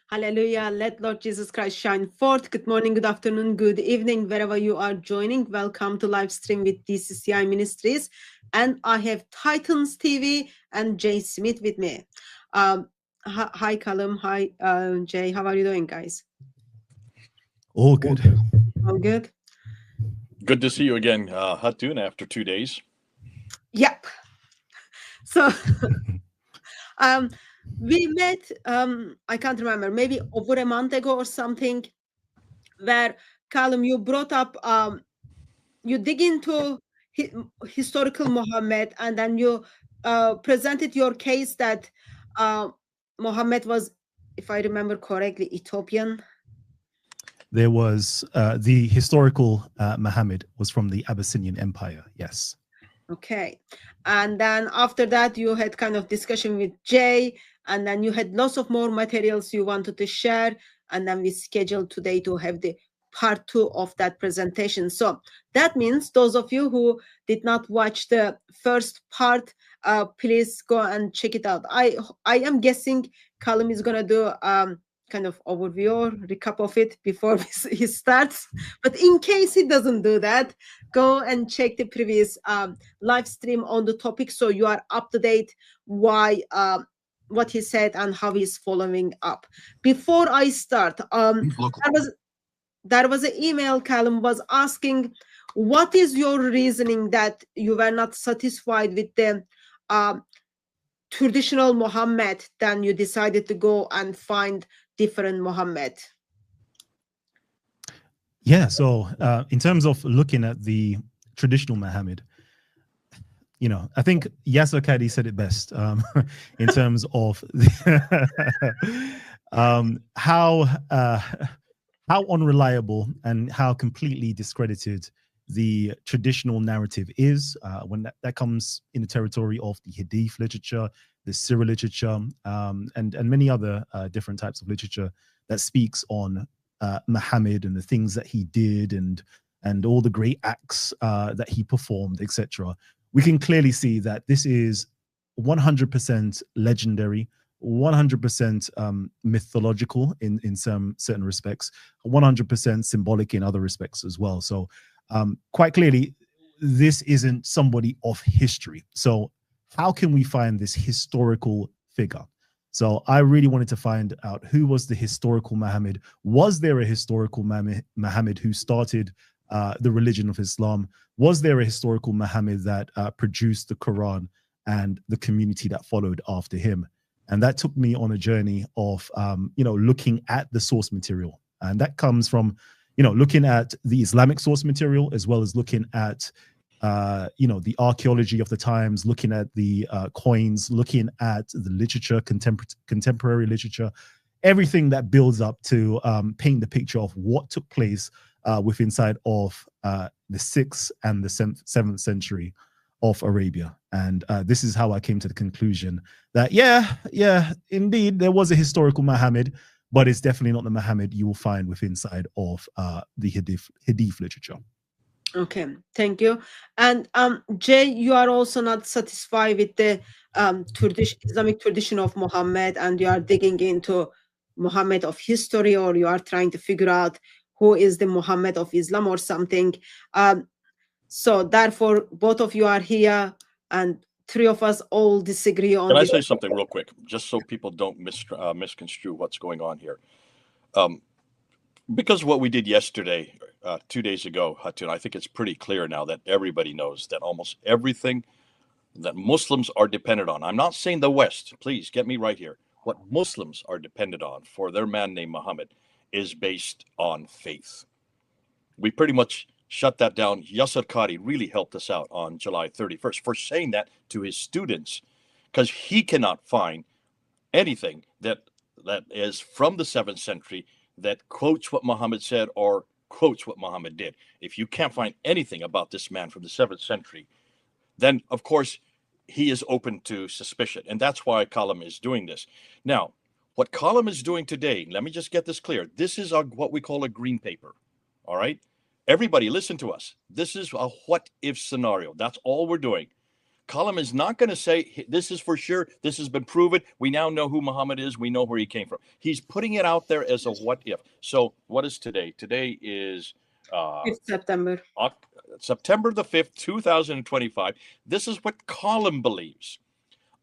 Hallelujah. Let Lord Jesus Christ shine forth. Good morning, good afternoon, good evening, wherever you are joining. Welcome to live stream with DCCI Ministries. And I have Titans TV and Jay Smith with me. Hi, Kalam. Hi, Jay. How are you doing, guys? All good. All good? Good to see you again, Hatun, after 2 days. Yep. So we met, I can't remember, maybe over a month ago or something, where Kalam, you brought up, you dig into historical Muhammad, and then you presented your case that Muhammad was, if I remember correctly, Ethiopian. There was the historical Muhammad was from the Abyssinian Empire. Yes. Okay. And then after that, you had kind of discussion with Jay, and then you had lots of more materials you wanted to share. And then we scheduled today to have the part 2 of that presentation. So that means those of you who did not watch the first part, please go and check it out. I am guessing Kalam is going to do kind of overview or recap of it before he starts. But in case he doesn't do that, go and check the previous live stream on the topic, so you are up to date why what he said and how he's following up. Before I start, there was an email Kalam was asking, what is your reasoning that you were not satisfied with the traditional Muhammad, then you decided to go and find different Muhammad? Yeah. So in terms of looking at the traditional Muhammad, you know, I think Yasser Kadi said it best in terms of how unreliable and how completely discredited the traditional narrative is when that comes in the territory of the Hadith literature, the Sirah literature, and many other different types of literature that speaks on Muhammad and the things that he did and all the great acts that he performed, etc. We can clearly see that this is 100% legendary, 100% mythological in some certain respects, 100% symbolic in other respects as well. So quite clearly, this isn't somebody of history. So how can we find this historical figure? So I really wanted to find out who was the historical Muhammad. Was there a historical Muhammad who started the religion of Islam? Was there a historical Muhammad that produced the Quran and the community that followed after him? And that took me on a journey of, looking at the source material. And that comes from, looking at the Islamic source material, as well as looking at, the archaeology of the times, looking at the coins, looking at the literature, contemporary literature, everything that builds up to paint the picture of what took place inside of the 6th and the 7th century of Arabia. And this is how I came to the conclusion that, yeah, indeed, there was a historical Muhammad, but it's definitely not the Muhammad you will find inside of the Hadith literature. Okay, thank you. And Jay, you are also not satisfied with the Islamic tradition of Muhammad, and you are digging into Muhammad of history, or you are trying to figure out who is the Muhammad of Islam or something. So therefore, both of you are here, and 3 of us all disagree on. Can I say something real quick, just so people don't misconstrue what's going on here? Because of what we did yesterday, 2 days ago, Hatun, I think it's pretty clear now that everybody knows that almost everything that Muslims are dependent on, I'm not saying the West, please get me right here, what Muslims are dependent on for their man named Muhammad is based on faith. We pretty much shut that down. Yasser Qadi really helped us out on July 31st for saying that to his students, because he cannot find anything that is from the 7th century that quotes what Muhammad said or quotes what Muhammad did. If you can't find anything about this man from the 7th century, then of course he is open to suspicion. And that's why Kalam is doing this. Now, what Kalam is doing today, let me just get this clear. This is what we call a green paper. All right? Everybody listen to us. This is a what if scenario. That's all we're doing. Kalam is not going to say, this is for sure, this has been proven, we now know who Muhammad is, we know where he came from. He's putting it out there as a what if. So what is today? Today is 5th September. September the 5th, 2025. This is what Kalam believes.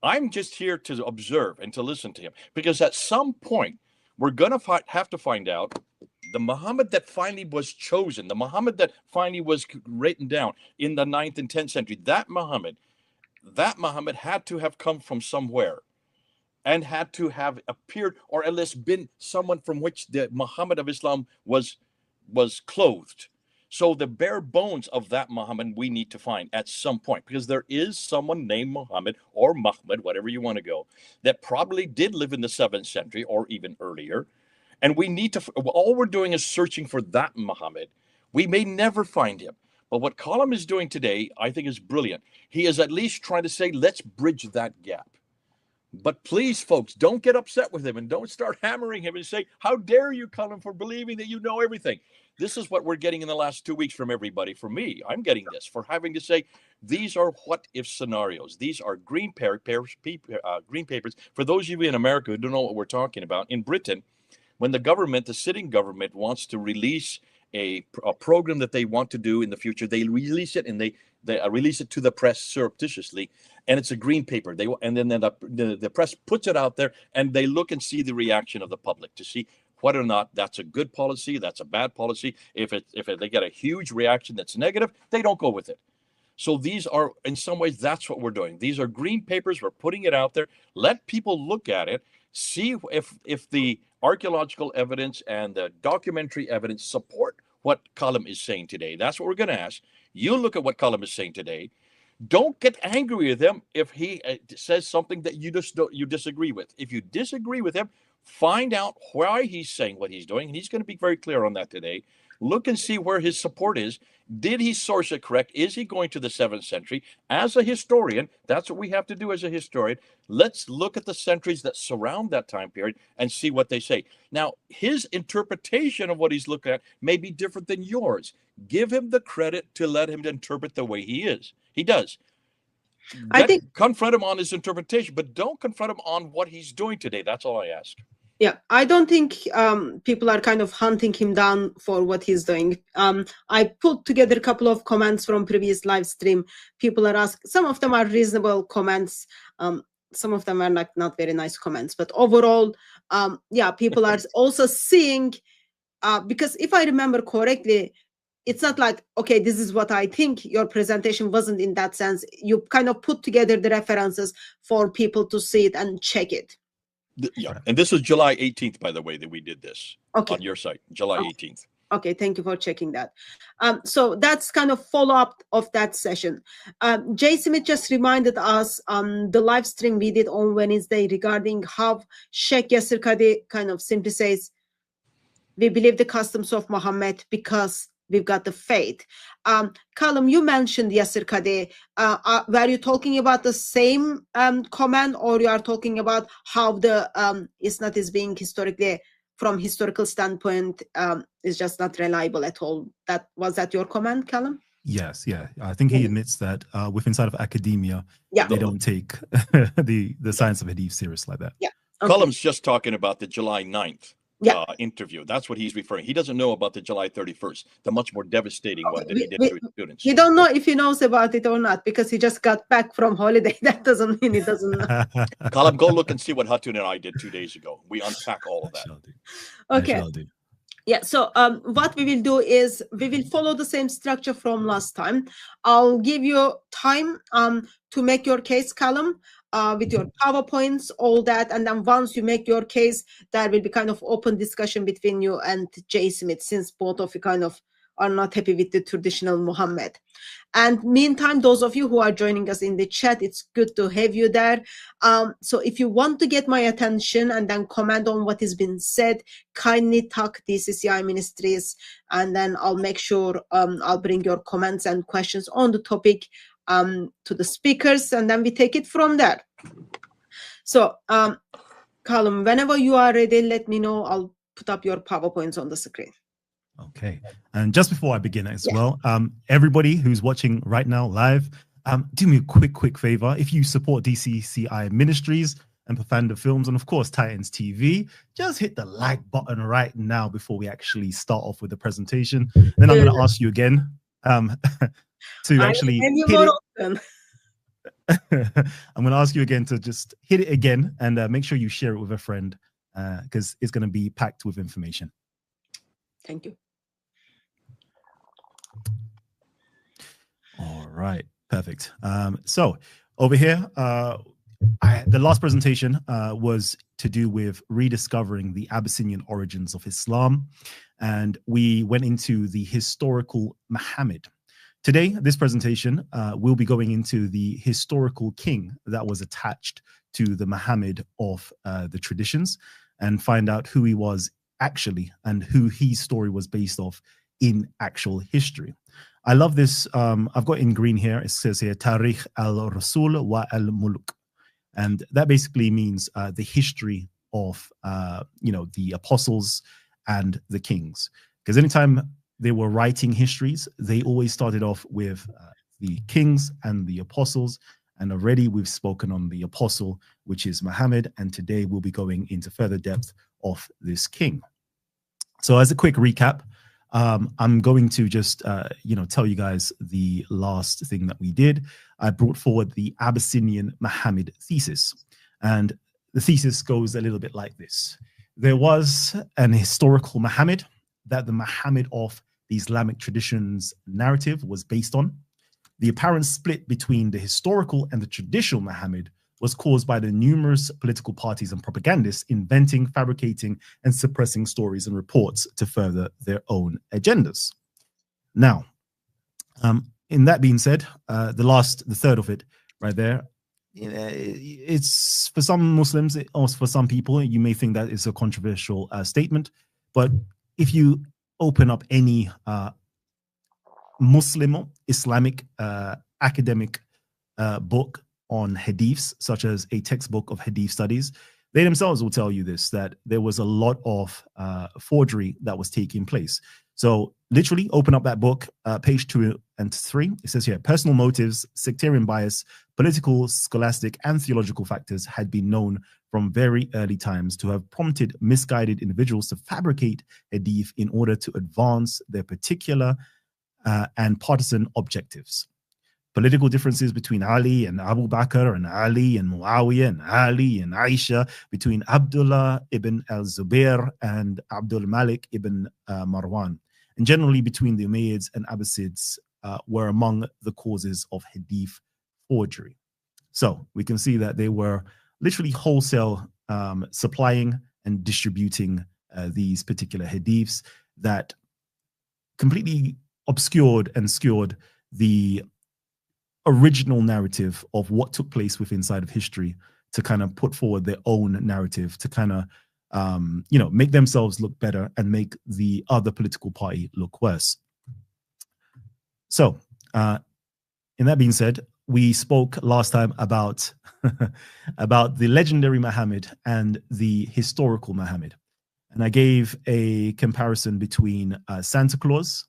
I'm just here to observe and to listen to him, because at some point we're going to have to find out the Muhammad that finally was chosen, the Muhammad that finally was written down in the 9th and 10th century. That Muhammad had to have come from somewhere and had to have appeared, or at least been someone from which the Muhammad of Islam was clothed. So the bare bones of that Muhammad we need to find at some point, because there is someone named Muhammad or Muhammad, whatever you want to go, that probably did live in the 7th century or even earlier. And we need to, all we're doing is searching for that Muhammad. We may never find him. But what Kalam is doing today, I think, is brilliant. He is at least trying to say, let's bridge that gap. But please, folks, don't get upset with him and don't start hammering him and say, how dare you, Kalam, for believing that you know everything. This is what we're getting in the last 2 weeks from everybody. For me, I'm getting this for having to say, these are what-if scenarios. These are green papers. For those of you in America who don't know what we're talking about, in Britain, when the sitting government wants to release a program that they want to do in the future, they release it, and they release it to the press surreptitiously, and it's a green paper. And then the press puts it out there, and they look and see the reaction of the public to see whether or not that's a good policy, that's a bad policy. If they get a huge reaction that's negative, they don't go with it. So these are, in some ways, that's what we're doing. These are green papers. We're putting it out there. Let people look at it, see if the archaeological evidence and the documentary evidence support what Kalam is saying today. That's what we're going to ask. You look at what Kalam is saying today. Don't get angry with him if he says something that you disagree with. If you disagree with him, find out why he's saying what he's doing, and he's going to be very clear on that today. Look and see where his support is. Did he source it correct? Is he going to the 7th century? As a historian, that's what we have to do as a historian. Let's look at the centuries that surround that time period and see what they say. Now, his interpretation of what he's looking at may be different than yours. Give him the credit to let him interpret the way he is. He does. I think confront him on his interpretation, but don't confront him on what he's doing today. That's all I ask. Yeah, I don't think people are kind of hunting him down for what he's doing. I put together a couple of comments from previous live stream. People are asking, some of them are reasonable comments. Some of them are not very nice comments, but overall, yeah, people are also seeing, because if I remember correctly, it's not like, okay, this is what I think. Your presentation wasn't in that sense. You kind of put together the references for people to see it and check it. Yeah, and this was July 18th, by the way, that we did this on your site, July 18th. Okay, thank you for checking that. So that's kind of follow-up of that session. Jay Smith just reminded us the live stream we did on Wednesday regarding how Sheikh Yasir Qadi kind of simply says, we believe the customs of Muhammad because we've got the faith. Kalam, you mentioned Yasir Qadi. Were you talking about the same comment, or you are talking about how the Isnad is being historically, from historical standpoint, is just not reliable at all? Was that your comment, Kalam? Yes, yeah. I think he admits that within side of academia, they don't take the science of hadith serious like that. Yeah. Okay. Kalam's just talking about the July 9th. Interview. That's what he's referring. He doesn't know about the July 31st, the much more devastating one that he did to his students. We don't know if he knows about it or not because he just got back from holiday. That doesn't mean he doesn't know. Kalam, go look and see what Hatun and I did 2 days ago. We unpack all of that. Okay. Yeah, so what we will do is we will follow the same structure from last time. I'll give you time to make your case, Kalam, with your PowerPoints, all that. And then once you make your case, there will be kind of open discussion between you and Jay Smith, since both of you kind of are not happy with the traditional Muhammad. And meantime, those of you who are joining us in the chat, it's good to have you there. So if you want to get my attention and then comment on what has been said, kindly tag DCCI Ministries, and then I'll make sure I'll bring your comments and questions on the topic to the speakers, and then we take it from there. So Kalam, whenever you are ready, let me know. I'll put up your PowerPoints on the screen. Okay. And just before I begin as well, everybody who's watching right now live, Do me a quick favor. If you support DCCI Ministries and Profanda Films, and of course Titans TV, just hit the like button right now before we actually start off with the presentation. Then I'm going to ask you again to actually hit it. I'm going to ask you again to just hit it again and make sure you share it with a friend because it's going to be packed with information. Thank you. All right, perfect. So over here, the last presentation was to do with rediscovering the Abyssinian origins of Islam, and we went into the historical Muhammad. Today, this presentation will be going into the historical king that was attached to the Muhammad of the traditions and find out who he was actually and who his story was based off in actual history. I love this. I've got in green here. It says here, Tarikh al-Rasul wa al-Muluk. And that basically means the history of, the apostles and the kings. Because anytime they were writing histories, they always started off with the kings and the apostles. And already we've spoken on the apostle, which is Muhammad. And today we'll be going into further depth of this king. So as a quick recap, I'm going to just, tell you guys the last thing that we did. I brought forward the Abyssinian Muhammad thesis. And the thesis goes a little bit like this. There was an historical Muhammad that the Muhammad of the Islamic traditions narrative was based on. The apparent split between the historical and the traditional Muhammad was caused by the numerous political parties and propagandists inventing, fabricating, and suppressing stories and reports to further their own agendas. Now, in that being said, the third of it right there, it's for some Muslims, or for some people, you may think that is a controversial statement, but if you open up any Muslim, Islamic academic book on hadiths, such as a textbook of hadith studies, they themselves will tell you this, that there was a lot of forgery that was taking place. So literally open up that book, page 2 and 3. It says here, personal motives, sectarian bias, political, scholastic, and theological factors had been known from very early times to have prompted misguided individuals to fabricate hadith in order to advance their particular and partisan objectives. Political differences between Ali and Abu Bakr, and Ali and Muawiyah, and Ali and Aisha, between Abdullah ibn al-Zubair and Abdul Malik ibn Marwan, and generally between the Umayyads and Abbasids were among the causes of hadith forgery. So we can see that they were literally wholesale supplying and distributing these particular hadiths that completely obscured and skewed the original narrative of what took place within inside of history to kind of put forward their own narrative to kind of, make themselves look better and make the other political party look worse. So, in that being said, we spoke last time about about the legendary Muhammad and the historical Muhammad, and I gave a comparison between Santa Claus,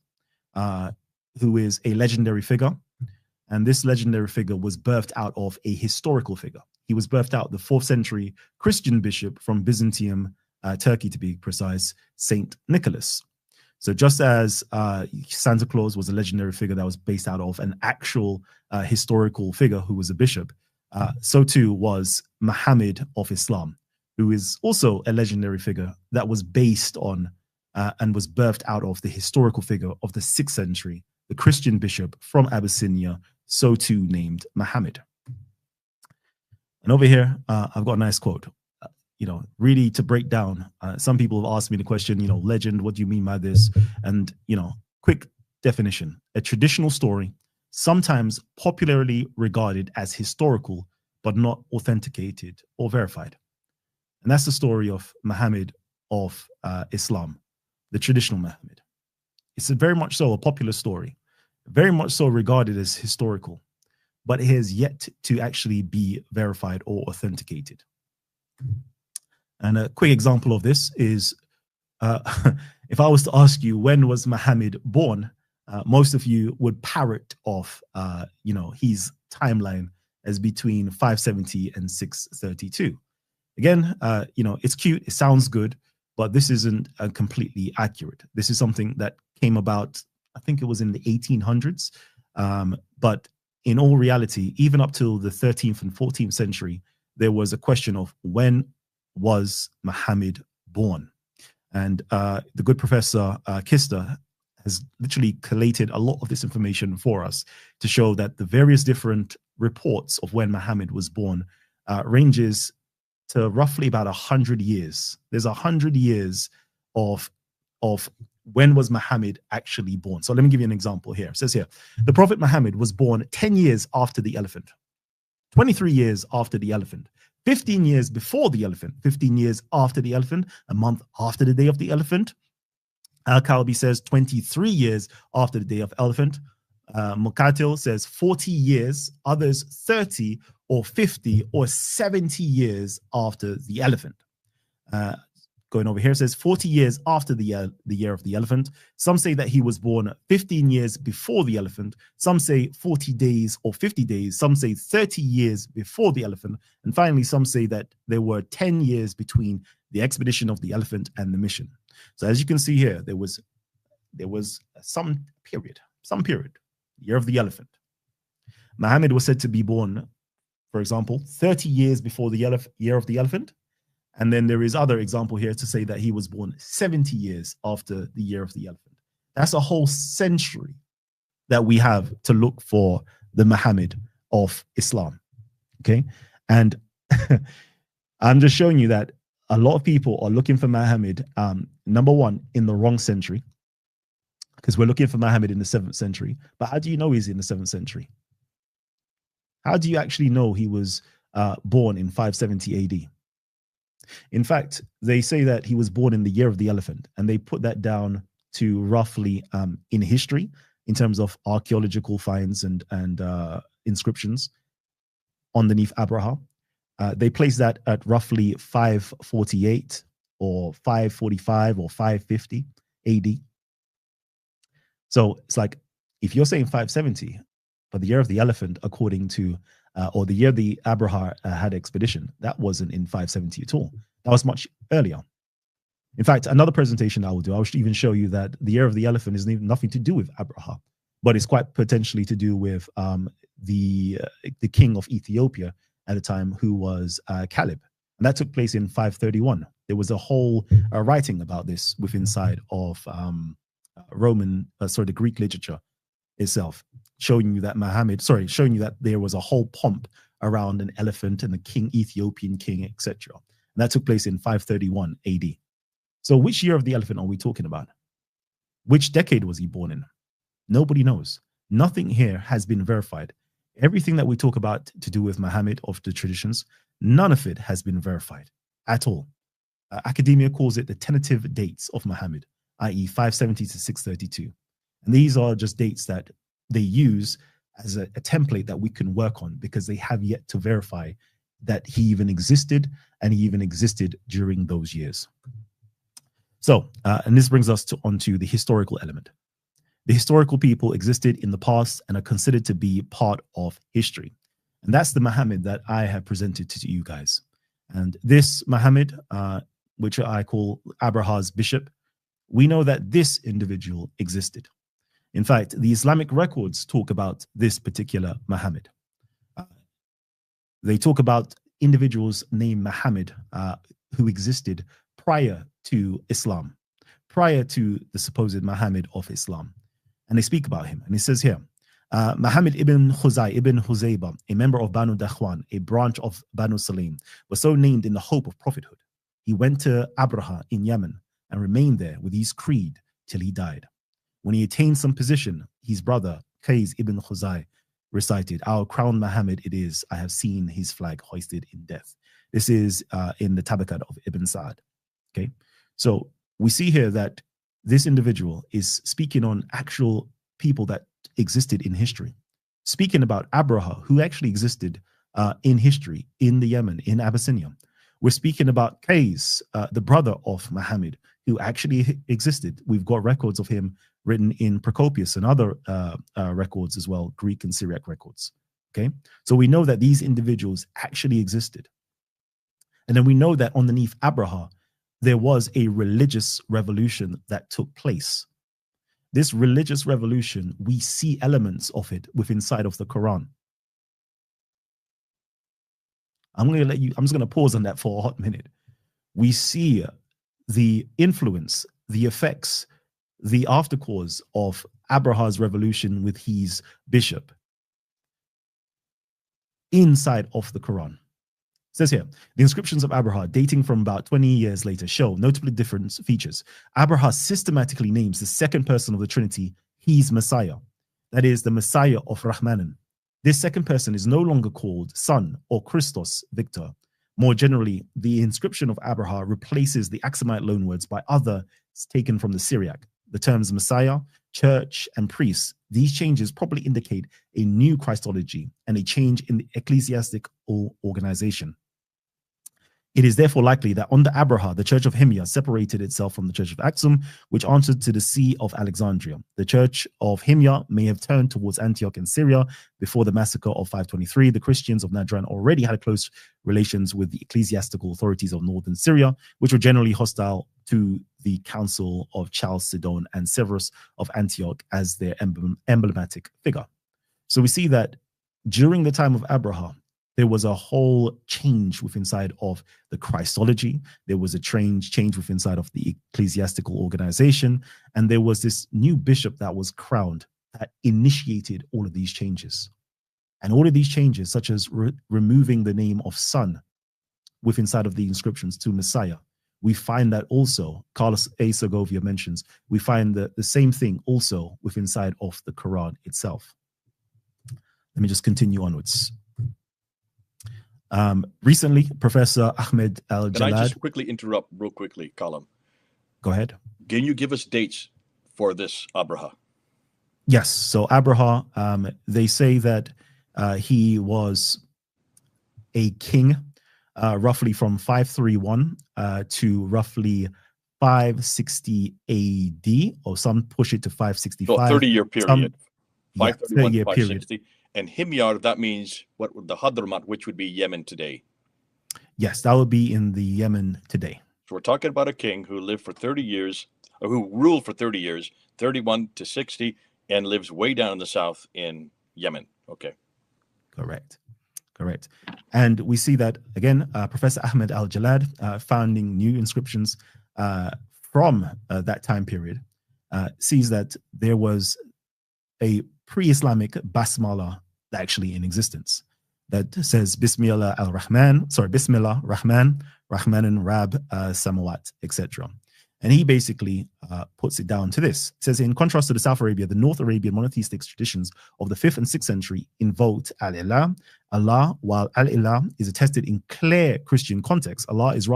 who is a legendary figure. And this legendary figure was birthed out of a historical figure. He was birthed out of the 4th century Christian bishop from Byzantium, Turkey to be precise, Saint Nicholas. So just as Santa Claus was a legendary figure that was based out of an actual historical figure who was a bishop, so too was Muhammad of Islam, who is also a legendary figure that was based on and was birthed out of the historical figure of the 6th century, the Christian bishop from Abyssinia, so too named Muhammad. And over here, I've got a nice quote, really to break down. Some people have asked me the question, legend, what do you mean by this? And, quick definition, a traditional story, sometimes popularly regarded as historical, but not authenticated or verified. And that's the story of Muhammad of Islam, the traditional Muhammad. It's very much so a popular story, very much so regarded as historical, but it has yet to actually be verified or authenticated. And a quick example of this is, if I was to ask you, when was Muhammad born? most of you would parrot off, his timeline as between 570 and 632. Again, it's cute, it sounds good, but this isn't completely accurate. This is something that came about, I think it was in the 1800s. But in all reality, even up till the 13th and 14th century, there was a question of when was Muhammad born? And the good Professor Kister has literally collated a lot of this information for us to show that the various different reports of when Muhammad was born ranges to roughly about 100 years. There's 100 years of when was Muhammad actually born. So let me give you an example here. It says here, the Prophet Muhammad was born 10 years after the elephant, 23 years after the elephant, 15 years before the elephant, 15 years after the elephant, a month after the day of the elephant. Al-Kalbi says 23 years after the day of elephant. Mukatil says 40 years, others 30 or 50 or 70 years after the elephant. Going over here, says 40 years after the year of the elephant. Some say that he was born 15 years before the elephant. Some say 40 days or 50 days. Some say 30 years before the elephant. And finally, some say that there were 10 years between the expedition of the elephant and the mission. So as you can see here, there was some period, year of the elephant. Muhammad was said to be born, for example, 30 years before the year of the elephant. And then there is other example here to say that he was born 70 years after the year of the elephant. That's a whole century that we have to look for the Muhammad of Islam. Okay. And I'm just showing you that a lot of people are looking for Muhammad, number one, in the wrong century, because we're looking for Muhammad in the 7th century. But how do you know he's in the 7th century? How do you actually know he was born in 570 AD? In fact, they say that he was born in the year of the elephant, and they put that down to roughly in history, in terms of archaeological finds and inscriptions underneath Abraha. They place that at roughly 548 or 545 or 550 AD. So it's like, if you're saying 570, but the year of the elephant, according to, or the year the Abraha had expedition, that wasn't in 570 at all. That was much earlier. In fact, another presentation I will do, I will even show you that the year of the elephant is nothing to do with Abraha, but it's quite potentially to do with the king of Ethiopia at the time, who was Caleb. And that took place in 531. There was a whole writing about this within inside of the Greek literature itself, showing you that there was a whole pomp around an elephant and the king, Ethiopian king, etc. And that took place in 531 AD. So which year of the elephant are we talking about? Which decade was he born in? Nobody knows. Nothing here has been verified. Everything that we talk about to do with Muhammad of the traditions, none of it has been verified at all. Academia calls it the tentative dates of Muhammad, i.e. 570 to 632. And these are just dates that they use as a template that we can work on, because they have yet to verify that he even existed, and he even existed during those years. So, and this brings us onto the historical element. The historical people existed in the past and are considered to be part of history. And that's the Muhammad that I have presented to you guys. And this Muhammad, which I call Abraha's bishop, we know that this individual existed. In fact, the Islamic records talk about this particular Muhammad. They talk about individuals named Muhammad who existed prior to Islam, prior to the supposed Muhammad of Islam. And they speak about him. And it says here, Muhammad ibn Khuzay ibn Huzayba, a member of Banu Dakhwan, a branch of Banu Salim, was so named in the hope of prophethood. He went to Abraha in Yemen and remained there with his creed till he died. When he attained some position, his brother, Qais ibn Khuzay, recited, "Our crown Muhammad it is, I have seen his flag hoisted in death." This is in the Tabaqat of Ibn Sa'ad. Okay, so we see here that this individual is speaking on actual people that existed in history, speaking about Abraha, who actually existed in history in the Yemen, in Abyssinia. We're speaking about Qais, the brother of Muhammad, who actually existed. We've got records of him written in Procopius and other records as well, Greek and Syriac records. Okay, so we know that these individuals actually existed. And then we know that underneath Abraha, there was a religious revolution that took place. This religious revolution, we see elements of it within inside of the Quran. I'm just going to pause on that for a hot minute. We see the influence, the effects, the aftercause of Abraha's revolution with his bishop inside of the Quran. It says here, the inscriptions of Abraha dating from about 20 years later show notably different features. Abraha systematically names the second person of the Trinity, his Messiah. That is the Messiah of Rahmanan. This second person is no longer called Son or Christos Victor. More generally, the inscription of Abraha replaces the Aksumite loanwords by others taken from the Syriac. The terms Messiah, church, and priest, these changes probably indicate a new Christology and a change in the ecclesiastical organization. It is therefore likely that under Abraha, the Church of Himyah separated itself from the Church of Aksum, which answered to the See of Alexandria. The Church of Himyah may have turned towards Antioch in Syria before the massacre of 523. The Christians of Najran already had close relations with the ecclesiastical authorities of northern Syria, which were generally hostile to the Council of Chalcedon and Severus of Antioch as their emblematic figure. So we see that during the time of Abraha, there was a whole change within inside of the Christology. There was a change within inside of the ecclesiastical organization. And there was this new bishop that was crowned that initiated all of these changes. And all of these changes, such as removing the name of Son within inside of the inscriptions to Messiah, we find that also, Carlos A. Segovia mentions, we find the same thing also within inside of the Quran itself. Let me just continue onwards. Recently, Professor Ahmed Al-Jalad. Can I just quickly interrupt real quickly, Kalam? Go ahead. Can you give us dates for this Abraha? Yes. So Abraha, they say that he was a king roughly from 531 to roughly 560 AD, or some push it to 565. So 30-year period. 531 to 560. Period. And Himyar, that means what would the Hadramat, which would be Yemen today. Yes, that would be in the Yemen today. So we're talking about a king who lived for 30 years, or who ruled for 30 years, 31 to 60, and lives way down in the south in Yemen. Okay. Correct. Correct. And we see that, again, Professor Ahmed Al-Jalad, finding new inscriptions from that time period, sees that there was a pre-Islamic basmala actually in existence that says Bismillah al-Rahman, Bismillah Rahman, Rahmanan Rab Samawat, etc. And he basically puts it down to this. It says, in contrast to the South Arabia, the North Arabian monotheistic traditions of the 5th and 6th century invoked Al-Ilah, Allah, while Al-Ilah is attested in clear Christian context. Allah is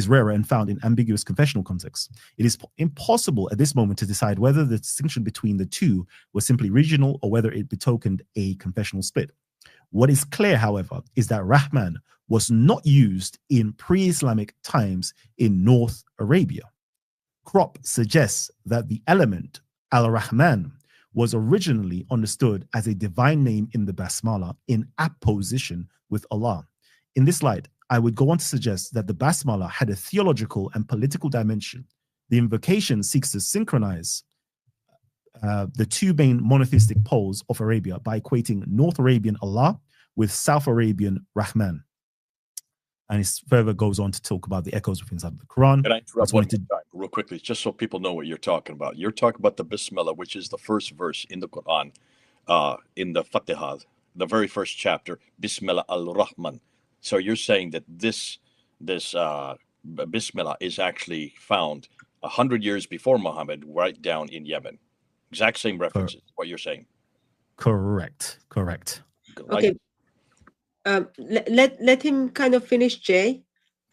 rarer and found in ambiguous confessional contexts. It is impossible at this moment to decide whether the distinction between the two was simply regional or whether it betokened a confessional split. What is clear, however, is that Rahman was not used in pre-Islamic times in North Arabia. Kropp suggests that the element Al-Rahman was originally understood as a divine name in the Basmala in apposition with Allah. In this light, I would go on to suggest that the Basmala had a theological and political dimension. The invocation seeks to synchronize the two main monotheistic poles of Arabia by equating North Arabian Allah with South Arabian Rahman. And it further goes on to talk about the echoes within inside of the Quran. Can I interrupt one time, real quickly, just so people know what you're talking about? You're talking about the Bismillah, which is the first verse in the Quran, in the Fatihah, the very first chapter, Bismillah al-Rahman. So you're saying that this Bismillah is actually found 100 years before Muhammad, right down in Yemen. Exact same references, what you're saying. Correct. Okay. Let him kind of finish, Jay,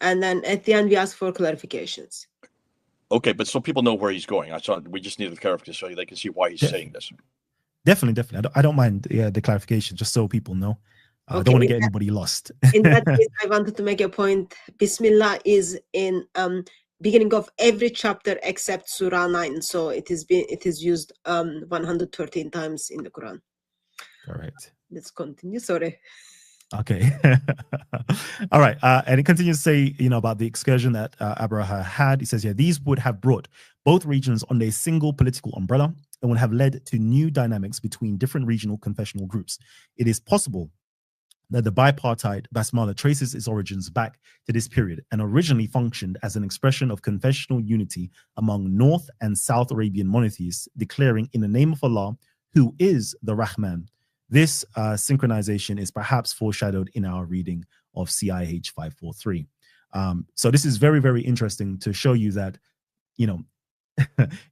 and then at the end we ask for clarifications. Okay, but so people know where he's going. We just need the clarification so they can see why he's saying this. Definitely. I don't mind the clarification, just so people know. I don't want to get anybody lost. In that case, I wanted to make a point. Bismillah is in beginning of every chapter except Surah 9. So it is used 113 times in the Quran. Correct. Let's continue. Sorry. Okay. All right. And it continues to say, about the excursion that Abraha had. It says here, these would have brought both regions under a single political umbrella and would have led to new dynamics between different regional confessional groups. It is possible that the bipartite Basmala traces its origins back to this period and originally functioned as an expression of confessional unity among North and South Arabian monotheists, declaring in the name of Allah, who is the Rahman. This synchronization is perhaps foreshadowed in our reading of CIH 543. So this is very, very interesting to show you that,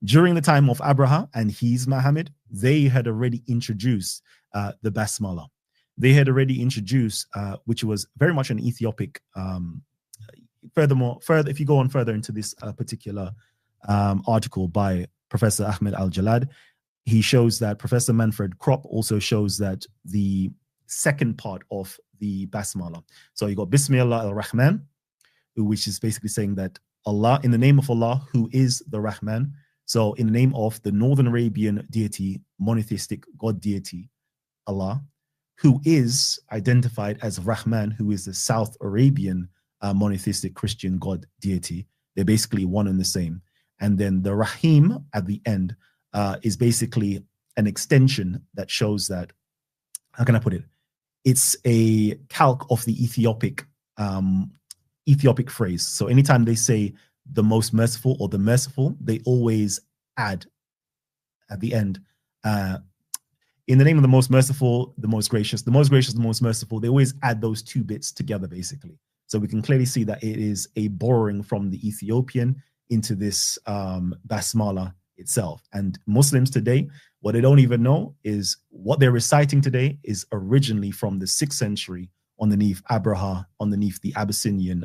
during the time of Abraha and his Muhammad, they had already introduced the Basmala. They had already introduced, which was very much an Ethiopic. Further, if you go on further into this particular article by Professor Ahmed Al-Jalad, he shows that Professor Manfred Kropp also shows that the second part of the Basmala. So you got Bismillah al-Rahman, which is basically saying that Allah, in the name of Allah, who is the Rahman. So in the name of the Northern Arabian deity, monotheistic God deity, Allah, who is identified as Rahman, who is the South Arabian monotheistic Christian God deity. They're basically one and the same. And then the Rahim at the end is basically an extension that shows that, how can I put it? It's a calque of the Ethiopic phrase. So anytime they say the most merciful or the merciful, they always add at the end, in the name of the most merciful, the most gracious, the most gracious, the most merciful. They always add those two bits together, basically. So we can clearly see that it is a borrowing from the Ethiopian into this Basmala itself. And Muslims today, what they don't even know is what they're reciting today is originally from the 6th century underneath Abraha, underneath the Abyssinian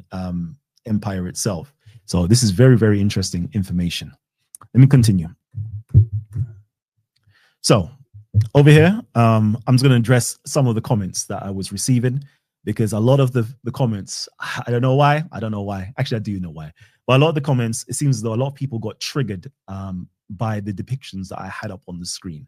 empire itself. So this is very, very interesting information. Let me continue. So over here, I'm just going to address some of the comments that I was receiving, because a lot of the comments, I don't know why. Actually, I do know why. But a lot of the comments, it seems as though a lot of people got triggered by the depictions that I had up on the screen.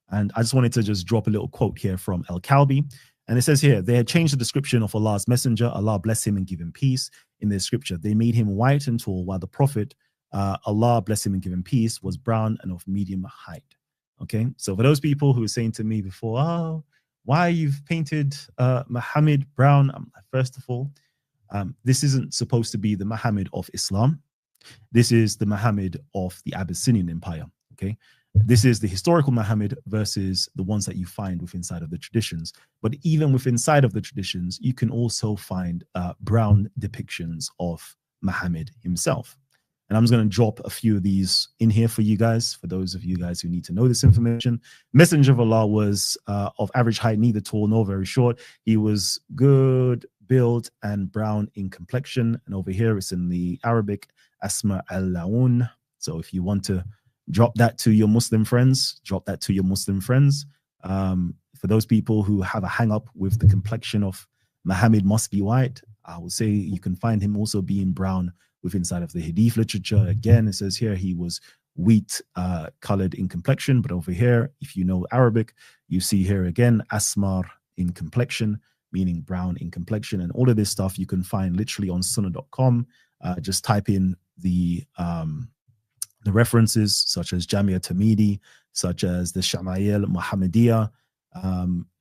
And I just wanted to just drop a little quote here from El Kalbi. And it says here, they had changed the description of Allah's messenger, Allah bless him and give him peace, in their scripture. They made him white and tall, while the prophet, Allah bless him and give him peace, was brown and of medium height. Okay, so for those people who were saying to me before, oh, why you've painted Muhammad brown? First of all, this isn't supposed to be the Muhammad of Islam. This is the Muhammad of the Abyssinian Empire. Okay, this is the historical Muhammad versus the ones that you find within inside of the traditions. But even within inside of the traditions, you can also find brown depictions of Muhammad himself. And I'm just going to drop a few of these in here for you guys, for those of you guys who need to know this information. Messenger of Allah was of average height, neither tall nor very short. He was good build and brown in complexion. And over here, it's in the Arabic, Asma al-Laun. So if you want to drop that to your Muslim friends, drop that to your Muslim friends. For those people who have a hang up with the complexion of Muhammad must be white, I will say you can find him also being brown within inside of the Hadith literature. Again, it says here he was wheat colored in complexion, but over here, if you know Arabic, you see here again Asmar in complexion, meaning brown in complexion. And all of this stuff you can find literally on sunnah.com. Just type in the references such as Jamia Tamidi, such as the Shama'il Muhammadiyah,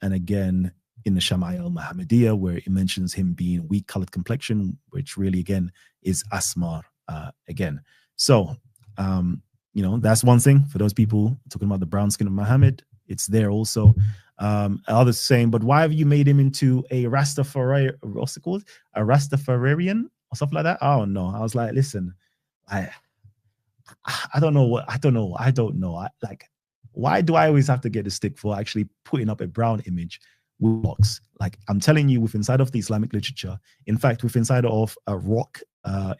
and again in the Shama'il Muhammadiyah, where it mentions him being wheat colored complexion, which really again is Asmar again. So that's one thing for those people talking about the brown skin of Muhammad. It's there also. Others saying, but why have you made him into a Rastafari? What's it called? A Rastafarian or something like that? Oh no! I was like, listen, I don't know. Like, why do I always have to get a stick for actually putting up a brown image with blocks? Like, I'm telling you, with inside of the Islamic literature, in fact, with inside of rock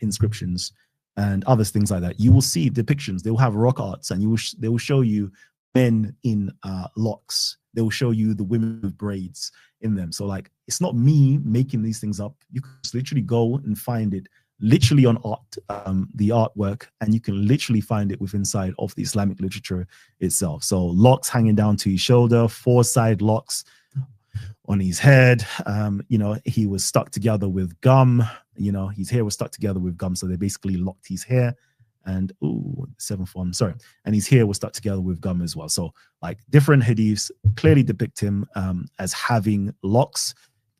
inscriptions and other things like that, you will see depictions. They will have rock arts, and they will show you men in locks. They will show you the women with braids in them. So like, it's not me making these things up. You can just literally go and find it literally on art, the artwork, and you can literally find it within inside of the Islamic literature itself. So locks hanging down to his shoulder, 4 side locks on his head. You know, he was stuck together with gum. You know, his hair was stuck together with gum. So they basically locked his hair. And ooh, 7th one, sorry. And his hair was stuck together with gum as well. So like different hadiths clearly depict him as having locks,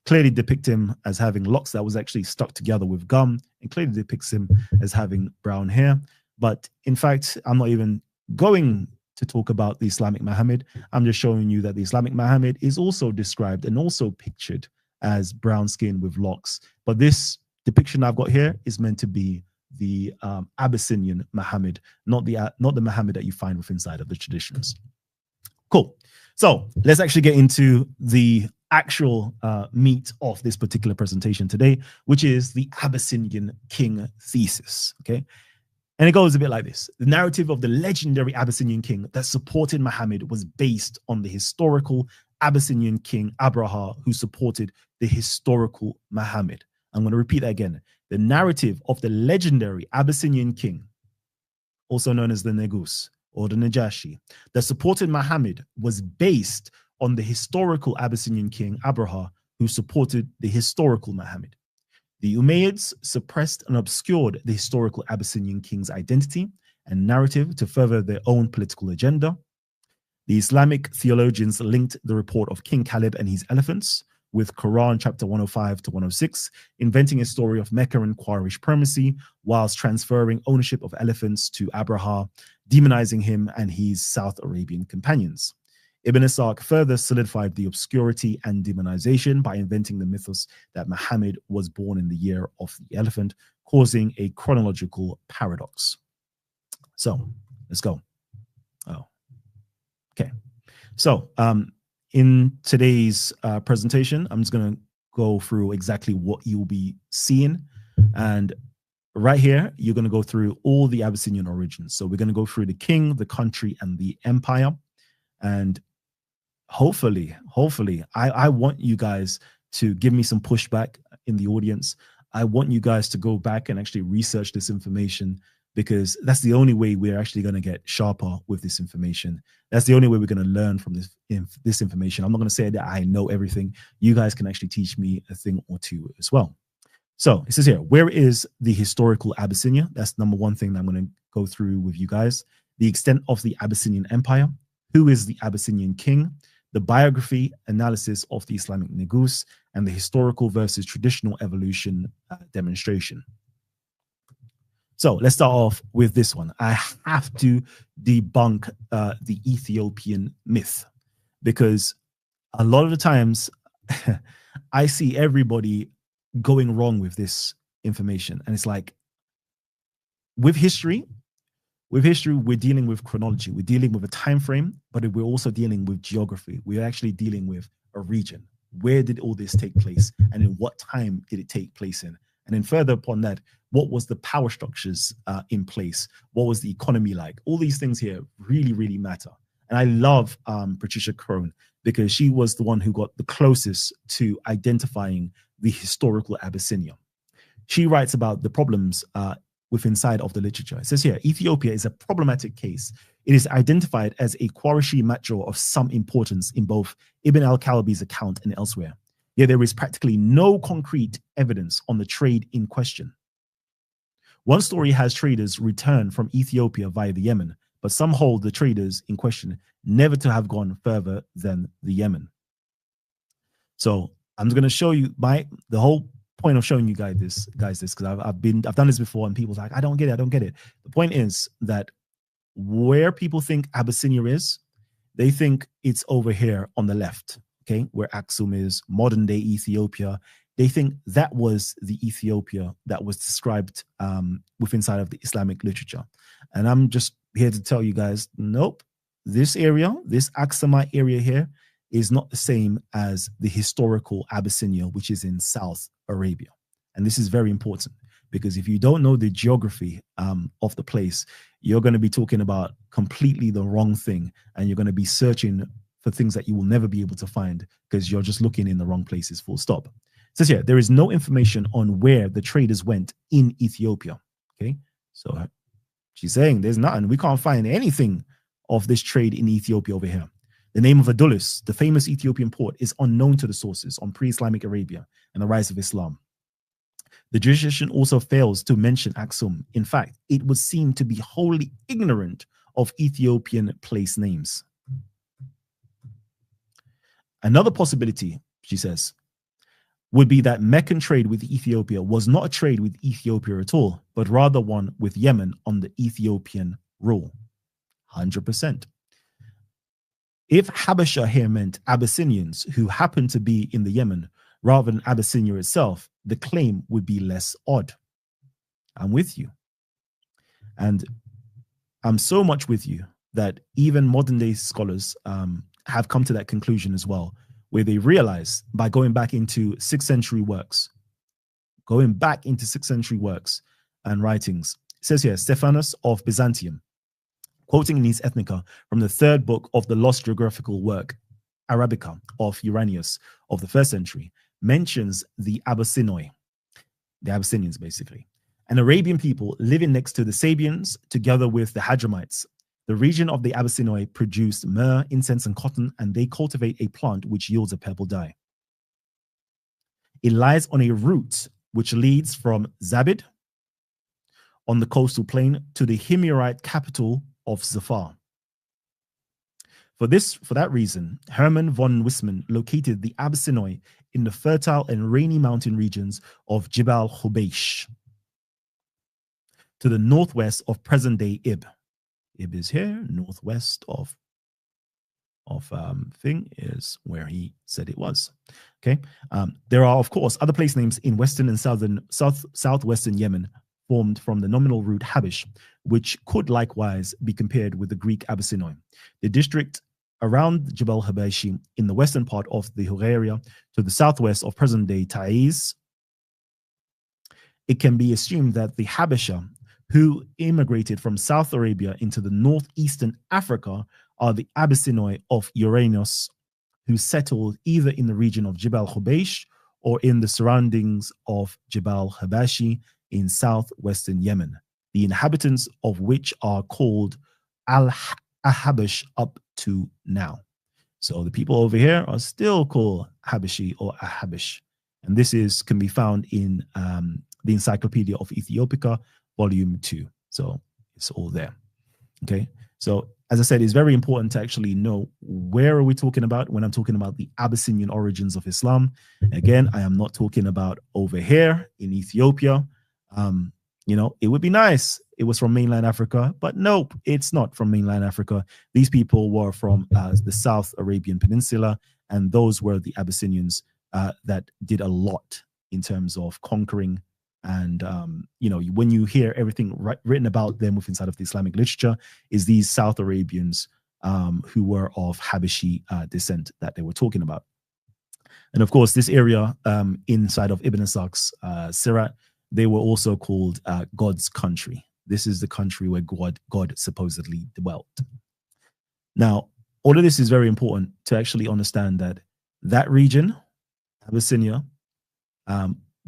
clearly depict him as having locks that was actually stuck together with gum, and clearly depicts him as having brown hair. But in fact, I'm not even going to talk about the Islamic Muhammad. I'm just showing you that the Islamic Muhammad is also described and also pictured as brown skin with locks. But this depiction I've got here is meant to be the Abyssinian Muhammad, not the Muhammad that you find within inside of the traditions. Cool. So let's actually get into the actual meat of this particular presentation today, which is the Abyssinian king thesis. Okay. And it goes a bit like this. The narrative of the legendary Abyssinian king that supported Muhammad was based on the historical Abyssinian king Abraha, who supported the historical Muhammad. I'm going to repeat that again. The narrative of the legendary Abyssinian king, also known as the Negus or the Najashi, that supported Muhammad was based on the historical Abyssinian king Abraha, who supported the historical Muhammad. The Umayyads suppressed and obscured the historical Abyssinian king's identity and narrative to further their own political agenda. The Islamic theologians linked the report of King Caleb and his elephants with Quran chapter 105 to 106, inventing a story of Mecca and Quraysh primacy, whilst transferring ownership of elephants to Abraha, demonizing him and his South Arabian companions. Ibn Ishaq further solidified the obscurity and demonization by inventing the mythos that Muhammad was born in the year of the elephant, causing a chronological paradox. So let's go. Oh, okay. So in today's presentation, I'm just going to go through exactly what you'll be seeing. And right here, you're going to go through all the Abyssinian origins. So we're going to go through the king, the country, and the empire. And hopefully, I want you guys to give me some pushback in the audience. I want you guys to go back and actually research this information, because that's the only way we're actually going to get sharper with this information. That's the only way we're going to learn from this information. I'm not going to say that I know everything. You guys can actually teach me a thing or two as well. So it says here, where is the historical Abyssinia? That's number one thing that I'm going to go through with you guys. The extent of the Abyssinian Empire. Who is the Abyssinian king? The biography, analysis of the Islamic Negus, and the historical versus traditional evolution demonstration. So let's start off with this one. I have to debunk the Ethiopian myth, because a lot of the times I see everybody going wrong with this information. And it's like, with history, we're dealing with chronology. We're dealing with a time frame, but we're also dealing with geography. We're actually dealing with a region. Where did all this take place? And in what time did it take place in? And then further upon that, what was the power structures in place? What was the economy like? All these things here really, really matter. And I love Patricia Crone, because she was the one who got the closest to identifying the historical Abyssinia. She writes about the problems within inside of the literature. It says here, Ethiopia is a problematic case. It is identified as a Qurayshi metro of some importance in both Ibn al-Kalbi's account and elsewhere. Yet there is practically no concrete evidence on the trade in question. One story has traders return from Ethiopia via the Yemen, but some hold the traders in question never to have gone further than the Yemen. So I'm going to show you the whole point of showing you guys this, because I've done this before, and people's like, I don't get it. The point is that where people think Abyssinia is, they think it's over here on the left, okay, where Aksum is, modern day Ethiopia. They think that was the Ethiopia that was described within inside of the Islamic literature. And I'm just here to tell you guys, nope, this area, this Aksumite area here, is not the same as the historical Abyssinia, which is in South Arabia. And this is very important, because if you don't know the geography of the place, you're going to be talking about completely the wrong thing, and you're going to be searching for things that you will never be able to find, because you're just looking in the wrong places, full stop. says here, there is no information on where the traders went in Ethiopia. Okay, so she's saying there's nothing. We can't find anything of this trade in Ethiopia over here. The name of Adulis, the famous Ethiopian port, is unknown to the sources on pre-Islamic Arabia and the rise of Islam. The tradition also fails to mention Aksum. In fact, it would seem to be wholly ignorant of Ethiopian place names. Another possibility, she says, would be that Meccan trade with Ethiopia was not a trade with Ethiopia at all, but rather one with Yemen under Ethiopian rule. 100%. If Habasha here meant Abyssinians who happened to be in the Yemen rather than Abyssinia itself, the claim would be less odd. I'm with you. And I'm so much with you that even modern day scholars have come to that conclusion as well, where they realize by going back into 6th century works and writings. It says here, Stephanus of Byzantium, quoting in his Ethnica from the 3rd book of the lost geographical work, Arabica of Uranius of the 1st century, mentions the Abyssinoi, the Abyssinians basically, an Arabian people living next to the Sabians together with the Hadramites. The region of the Abyssinoi produced myrrh, incense, and cotton, and they cultivate a plant which yields a purple dye. It lies on a route which leads from Zabid on the coastal plain to the Himyarite capital of Zafar. For that reason, Hermann von Wissmann located the Abyssinoi in the fertile and rainy mountain regions of Jibal Hubeish, to the northwest of present-day Ib. Ib is here, northwest of thing is where he said it was. Okay, there are of course other place names in western and southwestern Yemen formed from the nominal root Habish, which could likewise be compared with the Greek Abyssinoi. The district around Jebel Habashi in the western part of the Huraria to the southwest of present-day Taiz. It can be assumed that the Habasha who immigrated from South Arabia into the northeastern Africa are the Abyssinoi of Uranus, who settled either in the region of Jebel Hubeish or in the surroundings of Jebel Habashi in southwestern Yemen, the inhabitants of which are called Al-Ahabish up to now. So the people over here are still called Habashi or Ahabish. And this can be found in the Encyclopedia of Ethiopica, Volume 2. So it's all there. Okay. So as I said, it's very important to actually know where are we talking about when I'm talking about the Abyssinian origins of Islam. Again, I am not talking about over here in Ethiopia. It would be nice it was from mainland Africa, but nope, it's not from mainland Africa. These people were from the South Arabian Peninsula, and those were the Abyssinians that did a lot in terms of conquering. And, when you hear everything written about them within inside of the Islamic literature, is these South Arabians who were of Habashi descent that they were talking about. And of course, this area inside of Ibn Isak's Sirat, they were also called God's country. This is the country where God supposedly dwelt. Now, all of this is very important to actually understand that region, Abyssinia,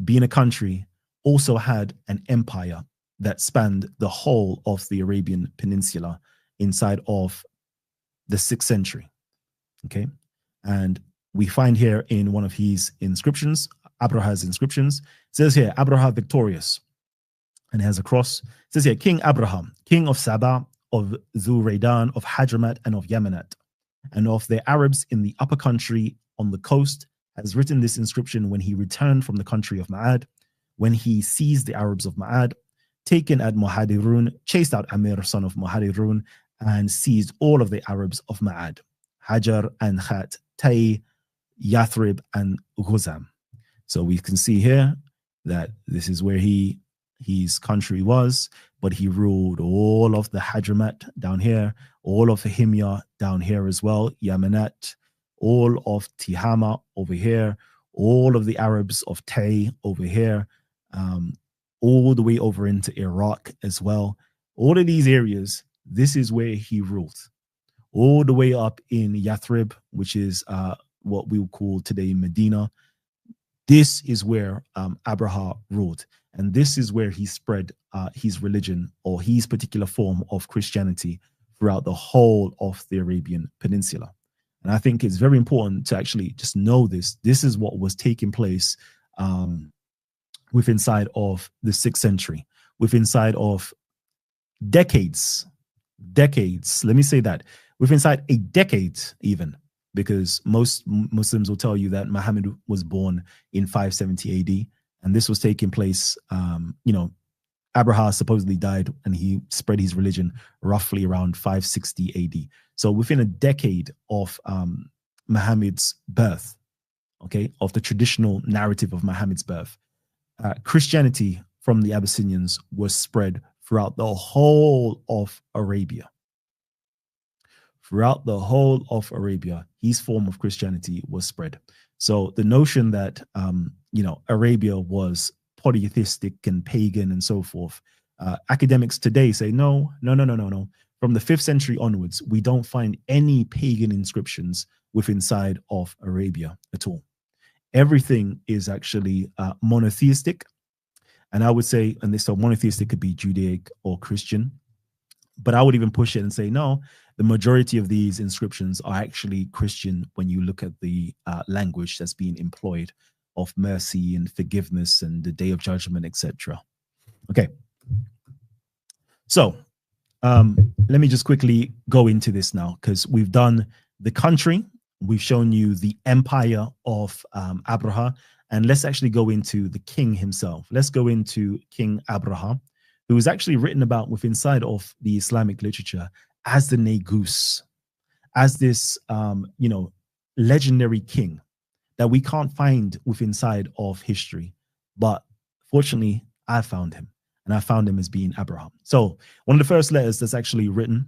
being a country, also had an empire that spanned the whole of the Arabian Peninsula inside of the 6th century. Okay. And we find here in one of his inscriptions, Abraha's inscriptions, it says here, Abraha victorious. And it has a cross. It says here, King Abraham, king of Saba, of Zuraidan, of Hadramat, and of Yemenat, and of the Arabs in the upper country on the coast, has written this inscription when he returned from the country of Ma'ad, when he seized the Arabs of Ma'ad, taken at Muhadirun, chased out Amir, son of Muhadirun, and seized all of the Arabs of Ma'ad, Hajar and Khat, Tay, Yathrib, and Ghuzam. So we can see here that this is where his country was, but he ruled all of the Hadramat down here, all of the Himyar down here as well, Yemenat, all of Tihama over here, all of the Arabs of Tay over here, all the way over into Iraq as well. All of these areas, this is where he ruled. All the way up in Yathrib, which is what we would call today Medina, This is where Abraha ruled, and this is where he spread his religion or his particular form of Christianity throughout the whole of the Arabian Peninsula. And I think it's very important to actually just know this. This is what was taking place within inside of the 6th century, within inside of decades. Let me say that, within inside a decade even, because most Muslims will tell you that Muhammad was born in 570 AD, and this was taking place, Abraha supposedly died and he spread his religion roughly around 560 AD. So within a decade of Muhammad's birth, okay, of the traditional narrative of Muhammad's birth, Christianity from the Abyssinians was spread throughout the whole of Arabia. Throughout the whole of Arabia, his form of Christianity was spread. So the notion that, Arabia was polytheistic and pagan and so forth, academics today say, no. From the 5th century onwards, we don't find any pagan inscriptions within inside of Arabia at all. Everything is actually monotheistic. And I would say, and this so monotheistic could be Judaic or Christian, but I would even push it and say, no, the majority of these inscriptions are actually Christian when you look at the language that's being employed of mercy and forgiveness and the day of judgment, etc. Okay. So let me just quickly go into this now, because we've done the country, we've shown you the empire of Abraha, and let's actually go into the king himself. Let's go into King Abraha, who is actually written about within inside of the Islamic literature as the Negus, as this, legendary king that we can't find within inside of history. But fortunately, I found him, and I found him as being Abraham. So one of the first letters that's actually written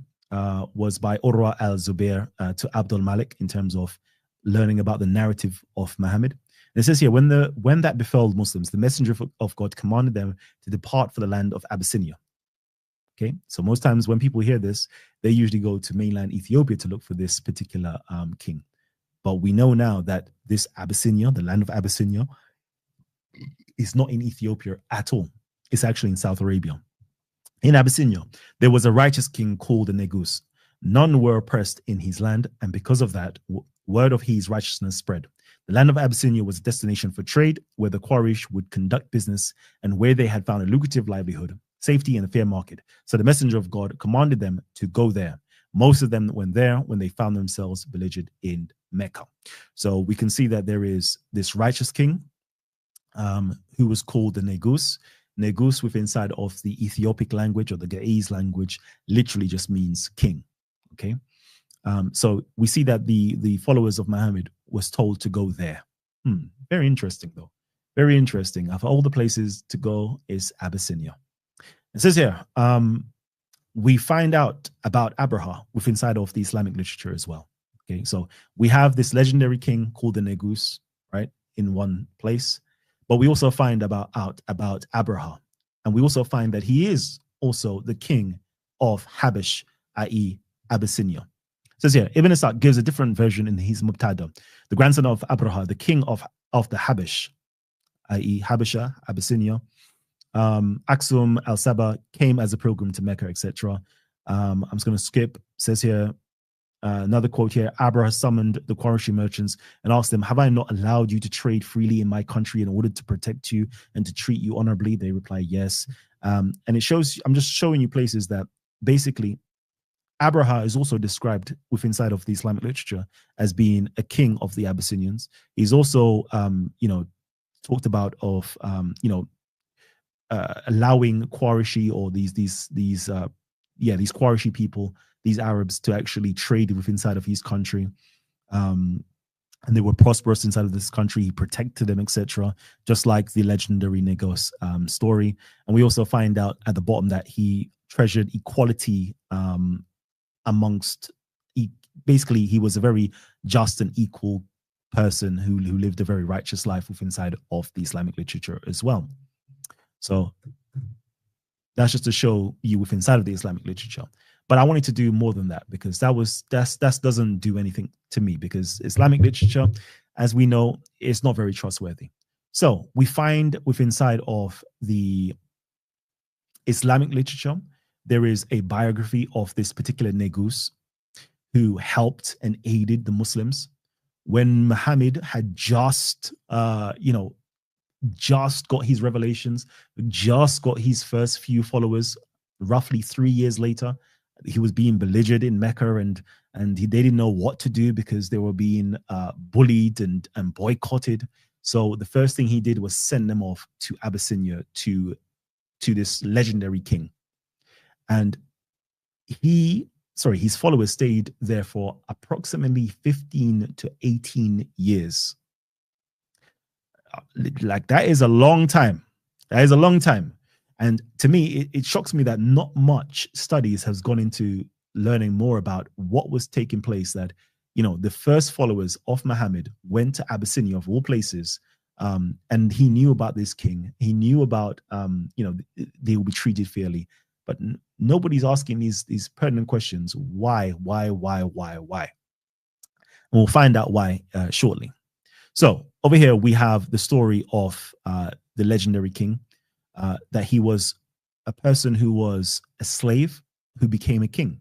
was by Urwa al-Zubair to Abdul Malik in terms of learning about the narrative of Muhammad. And it says here, when that befell Muslims, the messenger of God commanded them to depart for the land of Abyssinia. Okay, so most times when people hear this, they usually go to mainland Ethiopia to look for this particular king. But we know now that this Abyssinia, the land of Abyssinia, is not in Ethiopia at all. It's actually in South Arabia. In Abyssinia, there was a righteous king called the Negus. None were oppressed in his land, and because of that, word of his righteousness spread. The land of Abyssinia was a destination for trade, where the Quraysh would conduct business and where they had found a lucrative livelihood, safety, and a fair market. So the messenger of God commanded them to go there. Most of them went there when they found themselves beleaguered in Mecca. So we can see that there is this righteous king who was called the Negus. Negus, within inside of the Ethiopic language or the Ge'ez language, literally just means king. Okay, so we see that the followers of Muhammad was told to go there. Very interesting, though. Very interesting. Of all the places to go is Abyssinia. It says here, we find out about Abraha within inside of the Islamic literature as well. Okay, so we have this legendary king called the Negus, right, in one place, but we also find out about Abraha, and we also find that he is also the king of Habash, i.e. Abyssinia. It says here, Ibn Ishaq gives a different version in his Mubtada. The grandson of Abraha, the king of the Habash, i.e. Habasha, Abyssinia, Aksum al-Saba came as a pilgrim to Mecca, etc. I'm just going to skip. It says here, another quote here, Abraha summoned the Quraysh merchants and asked them, have I not allowed you to trade freely in my country in order to protect you and to treat you honorably? They reply, yes. And it shows, I'm just showing you places that basically Abraha is also described within inside of the Islamic literature as being a king of the Abyssinians. He's also, talked about of, allowing Qurayshi or these Qurayshi people, these Arabs, to actually trade within inside of his country. And they were prosperous inside of this country. He protected them, etc. Just like the legendary Negus story. And we also find out at the bottom that he treasured equality amongst, basically, he was a very just and equal person who lived a very righteous life within inside of the Islamic literature as well. So that's just to show you within inside of the Islamic literature. But I wanted to do more than that, because that doesn't do anything to me, because Islamic literature, as we know, is not very trustworthy. So we find within side of the Islamic literature, there is a biography of this particular Negus who helped and aided the Muslims when Muhammad had just, just got his revelations, just got his first few followers. Roughly 3 years later, he was being belligered in Mecca, and they didn't know what to do because they were being bullied and boycotted. So the first thing he did was send them off to Abyssinia to this legendary king, and his followers stayed there for approximately 15 to 18 years. Like, that is a long time. That is a long time. And to me, it shocks me that not much studies has gone into learning more about what was taking place, that, the first followers of Muhammad went to Abyssinia, of all places, and he knew about this king. He knew about, they will be treated fairly. But nobody's asking these pertinent questions. Why? And we'll find out why shortly. So over here, we have the story of the legendary king, that he was a person who was a slave who became a king.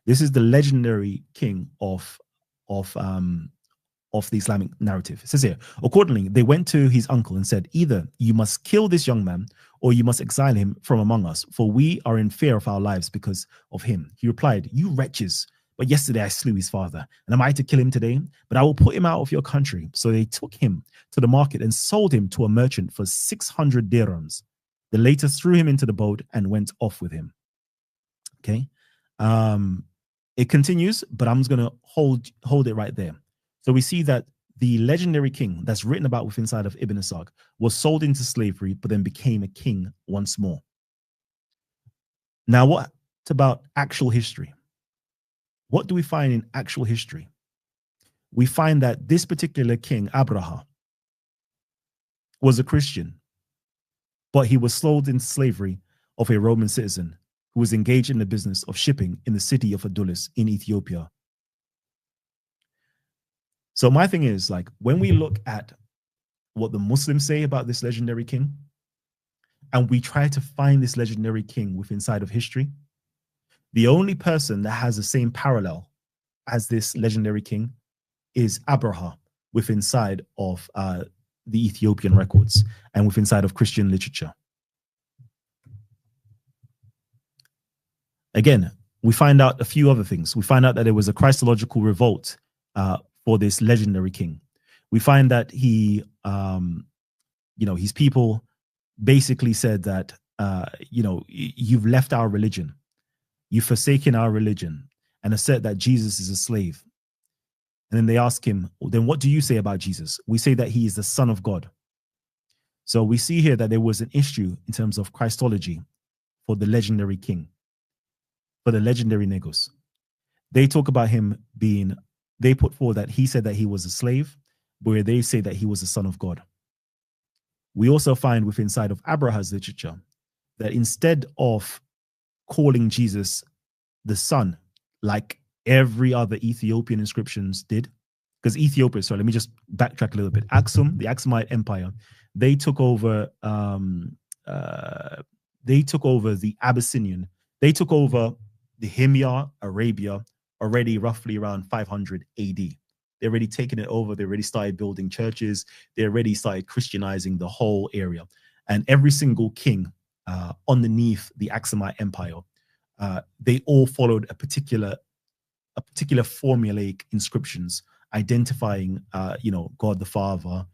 This is the legendary king of the Islamic narrative. It says here, accordingly, they went to his uncle and said, either you must kill this young man or you must exile him from among us, for we are in fear of our lives because of him. He replied, you wretches, but yesterday I slew his father, and am I to kill him today? But I will put him out of your country. So they took him to the market and sold him to a merchant for 600 dirhams. They later threw him into the boat and went off with him. Okay. It continues, but I'm just going to hold it right there. So we see that the legendary king that's written about within inside of Ibn Ishaq was sold into slavery, but then became a king once more. Now, what about actual history? What do we find in actual history? We find that this particular king, Abraha, was a Christian, but he was sold into slavery of a Roman citizen who was engaged in the business of shipping in the city of Adulis in Ethiopia. So my thing is, like, when we look at what the Muslims say about this legendary king, and we try to find this legendary king within inside of history, the only person that has the same parallel as this legendary king is Abraha within inside of the Ethiopian records and within inside of Christian literature. Again, we find out a few other things. We find out that there was a Christological revolt for this legendary king. We find that he, his people basically said that, you've left our religion. You've forsaken our religion, and assert that Jesus is a slave. And then they ask him, then what do you say about Jesus? We say that he is the Son of God. So we see here that there was an issue in terms of Christology for the legendary king, for the legendary Negus. They talk about him being, they put forward that he said that he was a slave, where they say that he was the Son of God. We also find within inside of Abraha's literature that instead of calling Jesus the Son, like every other Ethiopian inscriptions did, because Ethiopia, sorry, let me just backtrack a little bit. Aksum, the Aksumite Empire, they took over the Abyssinian, they took over the Himyar, Arabia, already roughly around 500 AD. They already taken it over. They already started building churches. They already started Christianizing the whole area. And every single king underneath the Aksumite Empire, they all followed a particular formulaic inscriptions identifying, God the Father,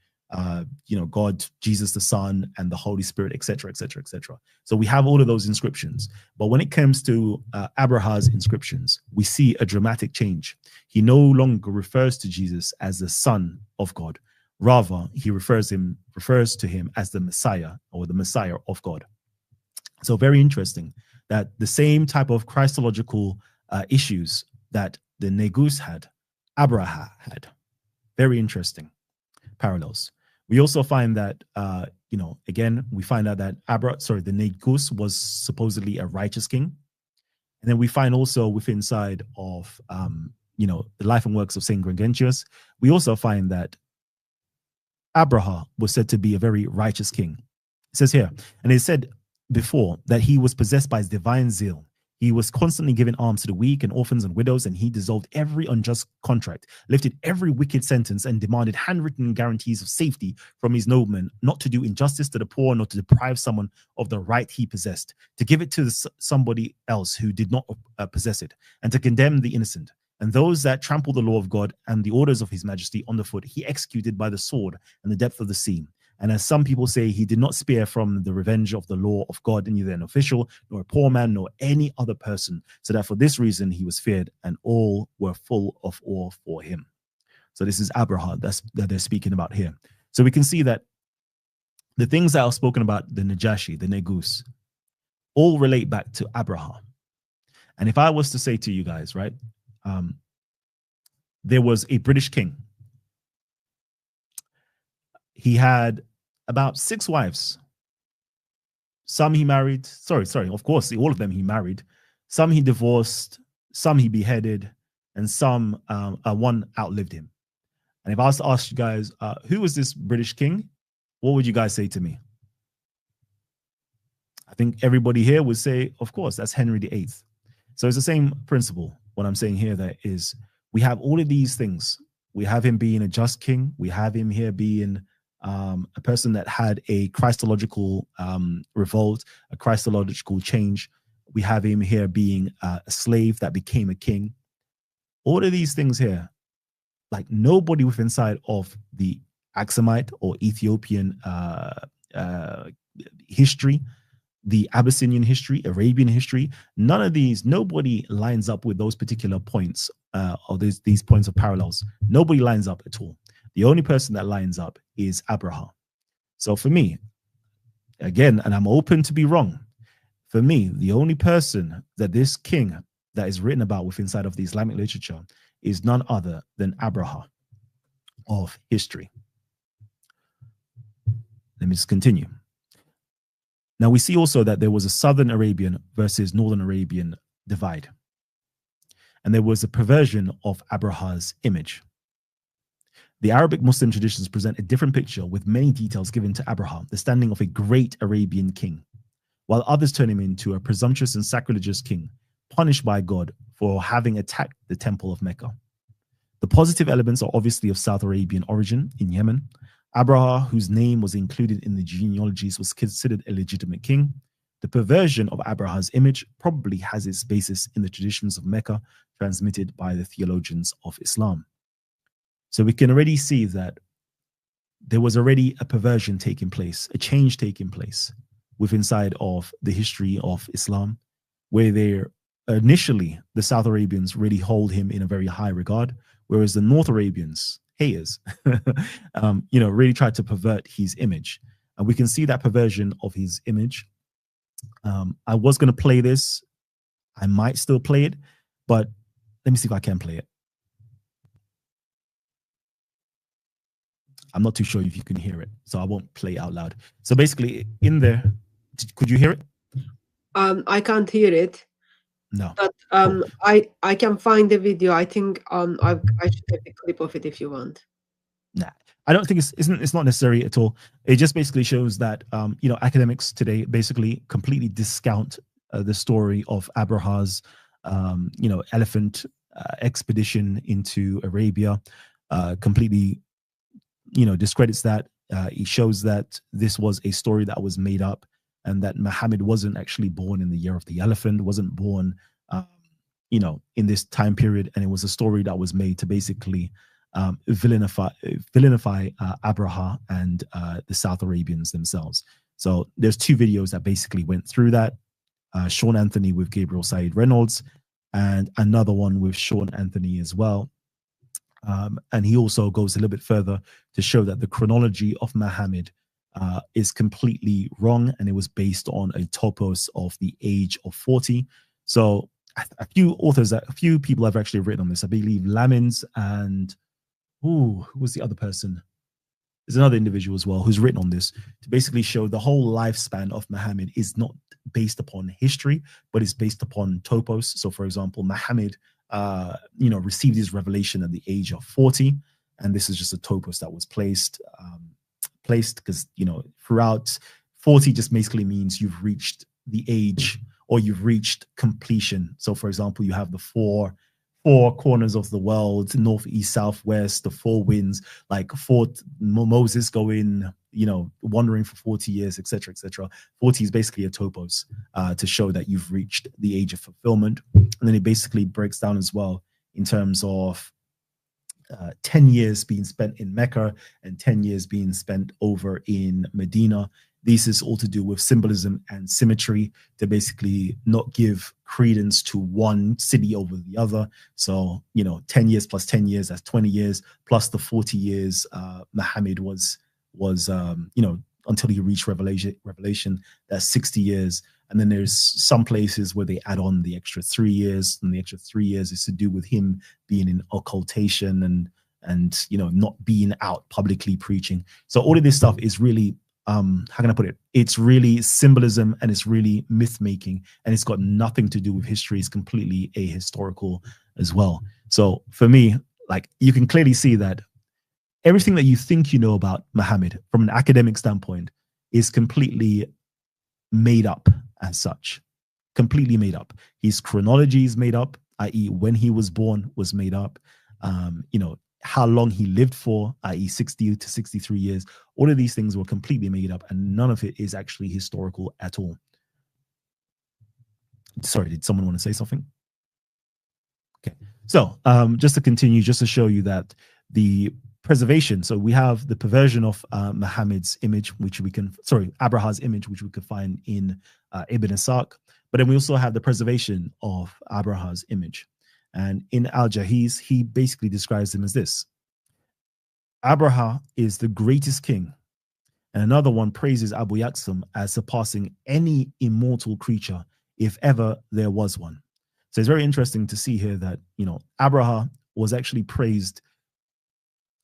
God, Jesus the Son, and the Holy Spirit, etc., etc., etc. So we have all of those inscriptions. But when it comes to Abraha's inscriptions, we see a dramatic change. He no longer refers to Jesus as the Son of God. Rather, he refers to him as the Messiah, or the Messiah of God. So very interesting that the same type of Christological issues that the Negus had, Abraha had. Very interesting parallels. We also find that, again, we find out that the Negus was supposedly a righteous king. And then we find also within inside of, the life and works of Saint Gregentius, we also find that Abraha was said to be a very righteous king. It says here, and it said before that he was possessed by his divine zeal. He was constantly giving alms to the weak and orphans and widows, and he dissolved every unjust contract, lifted every wicked sentence, and demanded handwritten guarantees of safety from his noblemen, not to do injustice to the poor, nor to deprive someone of the right he possessed, to give it to somebody else who did not possess it, and to condemn the innocent. And those that trampled the law of God and the orders of his majesty underfoot, he executed by the sword and the depth of the sea. And as some people say, he did not spare from the revenge of the law of God, neither an official, nor a poor man, nor any other person, so that for this reason he was feared, and all were full of awe for him. So this is Abraham that they're speaking about here. So we can see that the things that are spoken about, the Najashi, the Negus, all relate back to Abraham. And if I was to say to you guys, right, there was a British king. He had about 6 wives. Some he married, sorry, of course, all of them he married. Some he divorced, some he beheaded, and some, one outlived him. And if I was to ask you guys, who was this British king? What would you guys say to me? I think everybody here would say, of course, that's Henry VIII. So it's the same principle. What I'm saying here that is, we have all of these things. We have him being a just king. We have him here being a person that had a Christological revolt, a Christological change. We have him here being a slave that became a king. All of these things here, like nobody within inside of the Aksumite or Ethiopian history, the Abyssinian history, Arabian history, none of these, nobody lines up with those particular points or these points of parallels. Nobody lines up at all. The only person that lines up is Abraham. So for me, again, and I'm open to be wrong, for me, the only person that this king that is written about within inside of the Islamic literature is none other than Abraham of history. Let me just continue. Now we see also that there was a Southern Arabian versus Northern Arabian divide. And there was a perversion of Abraha's image. The Arabic Muslim traditions present a different picture with many details given to Abraham, the standing of a great Arabian king, while others turn him into a presumptuous and sacrilegious king, punished by God for having attacked the temple of Mecca. The positive elements are obviously of South Arabian origin in Yemen. Abraha, whose name was included in the genealogies, was considered a legitimate king. The perversion of Abraha's image probably has its basis in the traditions of Mecca transmitted by the theologians of Islam. So we can already see that there was already a perversion taking place, a change taking place within inside of the history of Islam, where they're initially the South Arabians really hold him in a very high regard, whereas the North Arabians, haters, really tried to pervert his image. And we can see that perversion of his image. I was going to play this. I might still play it, but let me see if I can play it. I'm not too sure if you can hear it, so I won't play it out loud. So basically in there, could you hear it? I can't hear it. No. But Cool. I can find the video. I think I should have the clip of it if you want. Nah, I don't think it's not necessary at all. It just basically shows that academics today basically completely discount the story of Abraha's elephant expedition into Arabia, completely discredits that. He shows that this was a story that was made up, and that Muhammad wasn't actually born in the year of the elephant, wasn't born in this time period, and it was a story that was made to basically villanify Abraha and the South Arabians themselves. So there's 2 videos that basically went through that. Sean Anthony with Gabriel Said Reynolds, and another one with Sean Anthony as well. And he also goes a little bit further to show that the chronology of Muhammad is completely wrong, and it was based on a topos of the age of 40. So a few people have actually written on this. I believe Lamins and who was the other person? There's another individual as well who's written on this to basically show the whole lifespan of Muhammad is not based upon history, but it's based upon topos. So for example, Muhammad received his revelation at the age of 40, and this is just a topos that was placed placed, because throughout 40 just basically means you've reached the age, or you've reached completion. So for example, you have the four corners of the world, north, east, south, west, the four winds, like Moses going, wandering for 40 years, etc., etc. 40 is basically a topos to show that you've reached the age of fulfillment. And then it basically breaks down as well in terms of 10 years being spent in Mecca and 10 years being spent over in Medina. This is all to do with symbolism and symmetry, to basically not give credence to one city over the other. So, 10 years plus 10 years, that's 20 years, plus the 40 years Muhammad was until he reached revelation, that's 60 years. And then there's some places where they add on the extra 3 years, and the extra 3 years is to do with him being in occultation and not being out publicly preaching. So all of this stuff is really, how can I put it? It's really symbolism, and it's really myth making, and it's got nothing to do with history. It's completely ahistorical as well. So for me, like, you can clearly see that everything that you think you know about Muhammad from an academic standpoint is completely made up as such, completely made up. His chronology is made up, i.e. when he was born was made up. How long he lived for, i.e. 60 to 63 years. All of these things were completely made up, and none of it is actually historical at all. Sorry, did someone want to say something? Okay, so just to continue, just to show you that the preservation, so we have the perversion of Muhammad's image, Abraha's image, which we could find in Ibn Ishaq, but then we also have the preservation of Abraha's image. And in Al-Jahiz, he basically describes him as this: Abraha is the greatest king. And another one praises Abu Yaksum as surpassing any immortal creature, if ever there was one. So it's very interesting to see here that, Abraha was actually praised,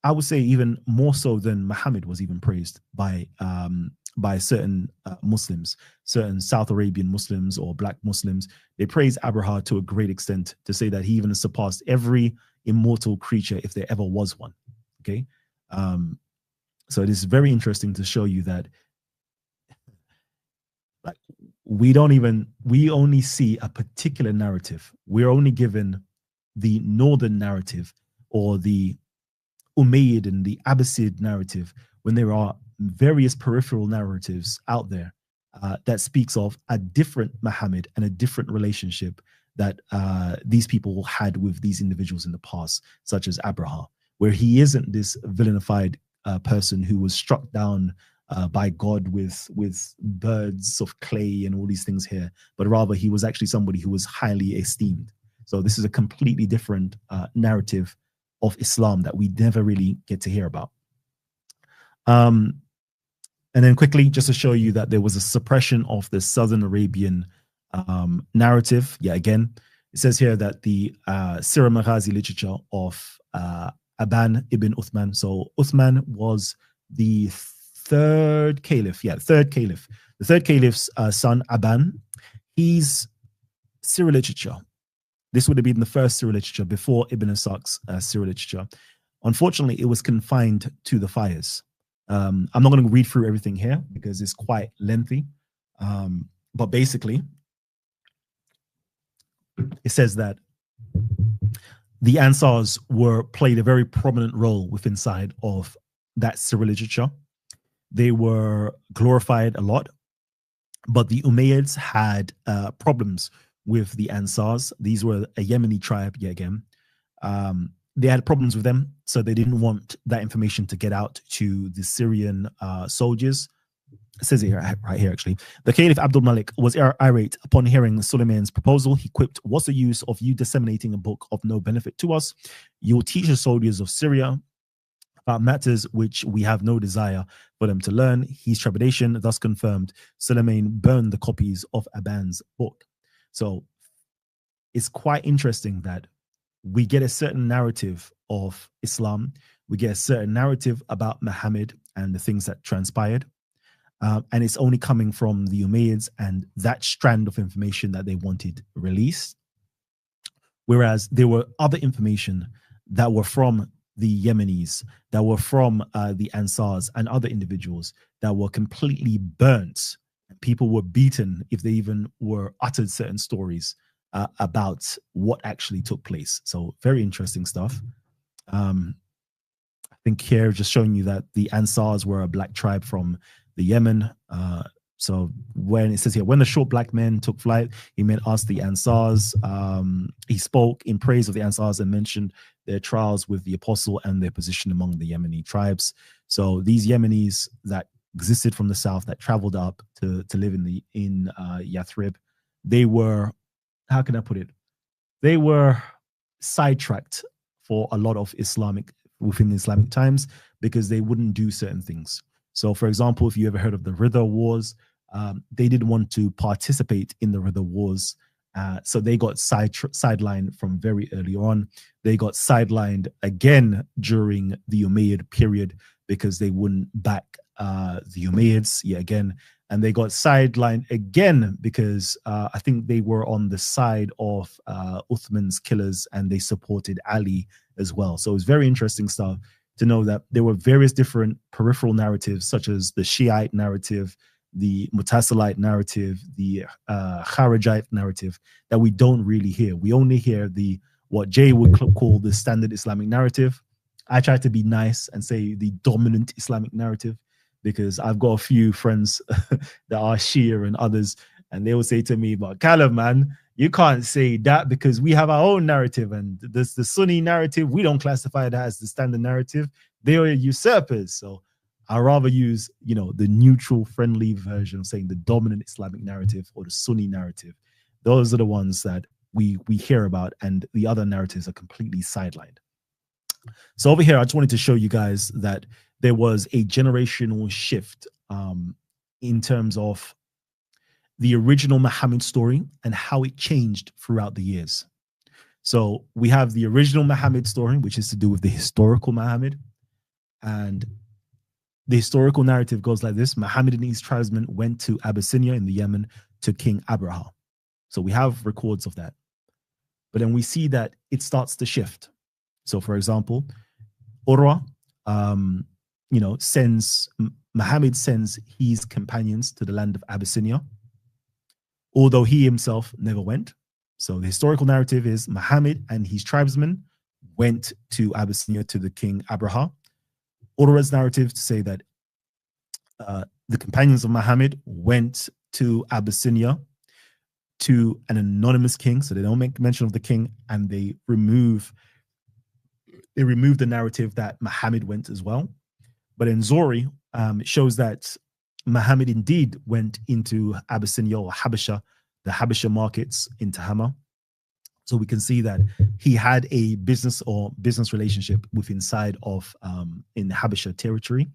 I would say even more so than Muhammad was even praised by certain Muslims, certain South Arabian Muslims or Black Muslims. They praise Abraha to a great extent, to say that he even surpassed every immortal creature if there ever was one. Okay, so it is very interesting to show you that, like, we only see a particular narrative. We're only given the northern narrative, or the Umayyad and the Abbasid narrative, when there are various peripheral narratives out there that speaks of a different Muhammad and a different relationship that these people had with these individuals in the past, such as Abraha, where he isn't this villainified person who was struck down by God with birds of clay and all these things here, but rather he was actually somebody who was highly esteemed. So this is a completely different narrative of Islam that we never really get to hear about. And then quickly, just to show you that there was a suppression of the Southern Arabian narrative. Yeah, again, it says here that the Sirah Maghazi literature of Aban ibn Uthman. So Uthman was the third caliph. Yeah, third caliph. The third caliph's son, Aban, he's Sirah literature. This would have been the first Sirah literature before Ibn Ishaq's Sirah literature. Unfortunately, it was confined to the fires. I'm not going to read through everything here because it's quite lengthy. But basically, it says that the Ansars played a very prominent role within inside of that Sirah literature. They were glorified a lot, but the Umayyads had problems with the Ansars. These were a Yemeni tribe, yet again. They had problems with them, so they didn't want that information to get out to the Syrian soldiers. It says it here, right here, actually. The Caliph Abdul Malik was irate upon hearing Suleiman's proposal. He quipped, "What's the use of you disseminating a book of no benefit to us? You'll teach the soldiers of Syria about matters which we have no desire for them to learn." His trepidation thus confirmed. Suleiman burned the copies of Aban's book. So it's quite interesting that we get a certain narrative of Islam. We get a certain narrative about Muhammad and the things that transpired. And it's only coming from the Umayyads and that strand of information that they wanted released. Whereas there were other information that were from the Yemenis that were from the Ansars and other individuals that were completely burnt. People were beaten if they even were uttered certain stories about what actually took place. So very interesting stuff. I think here just showing you that the Ansars were a black tribe from the Yemen. So when it says here, when the short black men took flight, he met us, the Ansars. He spoke in praise of the Ansars and mentioned their trials with the apostle and their position among the Yemeni tribes. So these Yemenis that existed from the south that traveled up to live in Yathrib, they were, how can I put it? They were sidetracked for a lot of within the Islamic times because they wouldn't do certain things. So, for example, if you ever heard of the Ridha Wars, they didn't want to participate in the Ridha Wars. So they got sidelined from very early on. They got sidelined again during the Umayyad period because they wouldn't back the Umayyads yet again. And they got sidelined again because I think they were on the side of Uthman's killers and they supported Ali as well. So it's very interesting stuff to know that there were various different peripheral narratives, such as the Shiite narrative, the Mutasilite narrative, the Kharijite narrative, that we don't really hear. We only hear what Jay would call the standard Islamic narrative. I try to be nice and say the dominant Islamic narrative, because I've got a few friends that are Shia and others, and they will say to me, but Kalam, man, you can't say that because we have our own narrative, and this the Sunni narrative, we don't classify that as the standard narrative. They are usurpers. So I rather use, the neutral, friendly version of saying the dominant Islamic narrative or the Sunni narrative. Those are the ones that we hear about, and the other narratives are completely sidelined. So over here, I just wanted to show you guys that there was a generational shift in terms of the original Muhammad story and how it changed throughout the years. So we have the original Muhammad story, which is to do with the historical Muhammad. And the historical narrative goes like this. Muhammad and his tribesmen went to Abyssinia in the Yemen to King Abraha. So we have records of that. But then we see that it starts to shift. So for example, Urwa, Muhammad sends his companions to the land of Abyssinia, although he himself never went. So the historical narrative is Muhammad and his tribesmen went to Abyssinia to the king Abraha. Urwa's narrative to say that the companions of Muhammad went to Abyssinia to an anonymous king, so they don't make mention of the king, and they remove the narrative that Muhammad went as well. But in Zori, it shows that Muhammad indeed went into Abyssinia or Habasha, the Habasha markets in Tahama. So we can see that he had a business relationship with inside of in Habasha territory,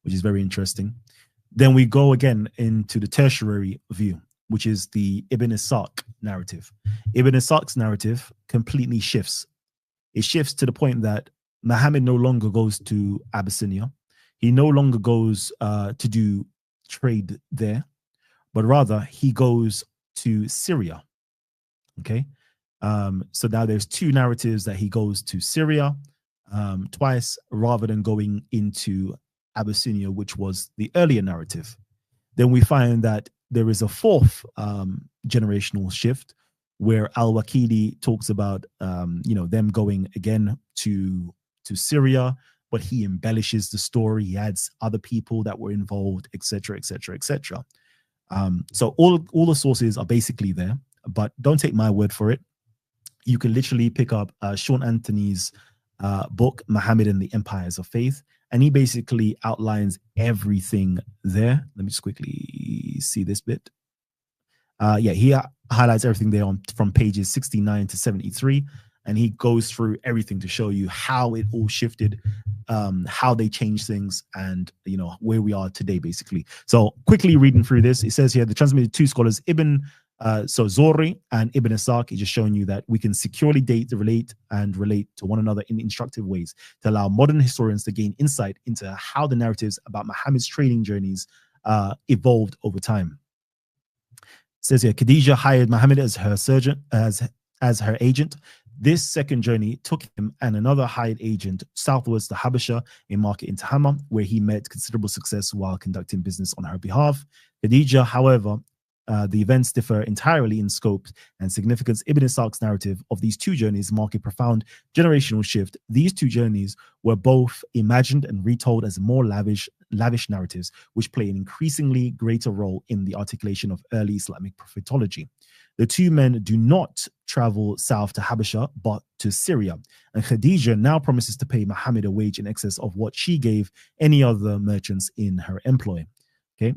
which is very interesting. Then we go again into the tertiary view, which is the Ibn Ishaq narrative. Ibn Ishaq's narrative completely shifts. It shifts to the point that Muhammad no longer goes to Abyssinia. He no longer goes to do trade there, but rather he goes to Syria. Okay. So now there's two narratives that he goes to Syria twice rather than going into Abyssinia, which was the earlier narrative. Then we find that there is a fourth generational shift where Al-Waqidi talks about them going again to Syria, but he embellishes the story. He adds other people that were involved, etc., etc., etc. So all the sources are basically there, but don't take my word for it. You can literally pick up Sean Anthony's book, Muhammad and the Empires of Faith, and he basically outlines everything there. Let me just quickly see this bit. He highlights everything there from pages 69 to 73, and he goes through everything to show you how it all shifted, how they changed things, and where we are today, basically. So quickly reading through this, it says here the transmitted two scholars, Zori and Ibn Ishaq, is just showing you that we can securely date, relate to one another in instructive ways to allow modern historians to gain insight into how the narratives about Muhammad's trading journeys evolved over time. It says here, Khadija hired Muhammad as her surgeon, as her agent. This second journey took him and another hired agent southwards to Habasha, a market in Tahama, where he met considerable success while conducting business on her behalf. Khadija, however, the events differ entirely in scope and significance. Ibn Ishaq's narrative of these two journeys mark a profound generational shift. These two journeys were both imagined and retold as more lavish narratives, which play an increasingly greater role in the articulation of early Islamic prophetology. The two men do not travel south to Habasha, but to Syria. And Khadija now promises to pay Muhammad a wage in excess of what she gave any other merchants in her employ. Okay.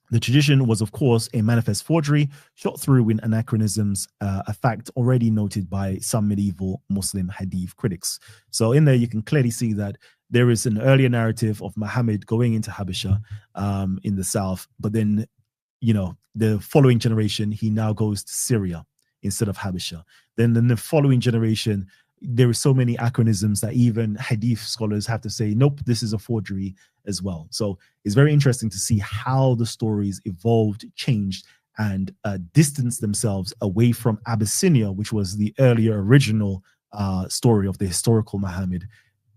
The tradition was, of course, a manifest forgery, shot through in anachronisms, a fact already noted by some medieval Muslim hadith critics. So in there, you can clearly see that there is an earlier narrative of Muhammad going into Habasha in the south, but then, you know, the following generation, he now goes to Syria instead of Habasha. Then in the following generation, there are so many anachronisms that even hadith scholars have to say, nope, this is a forgery as well. So it's very interesting to see how the stories evolved, changed, and distanced themselves away from Abyssinia, which was the earlier original story of the historical Muhammad,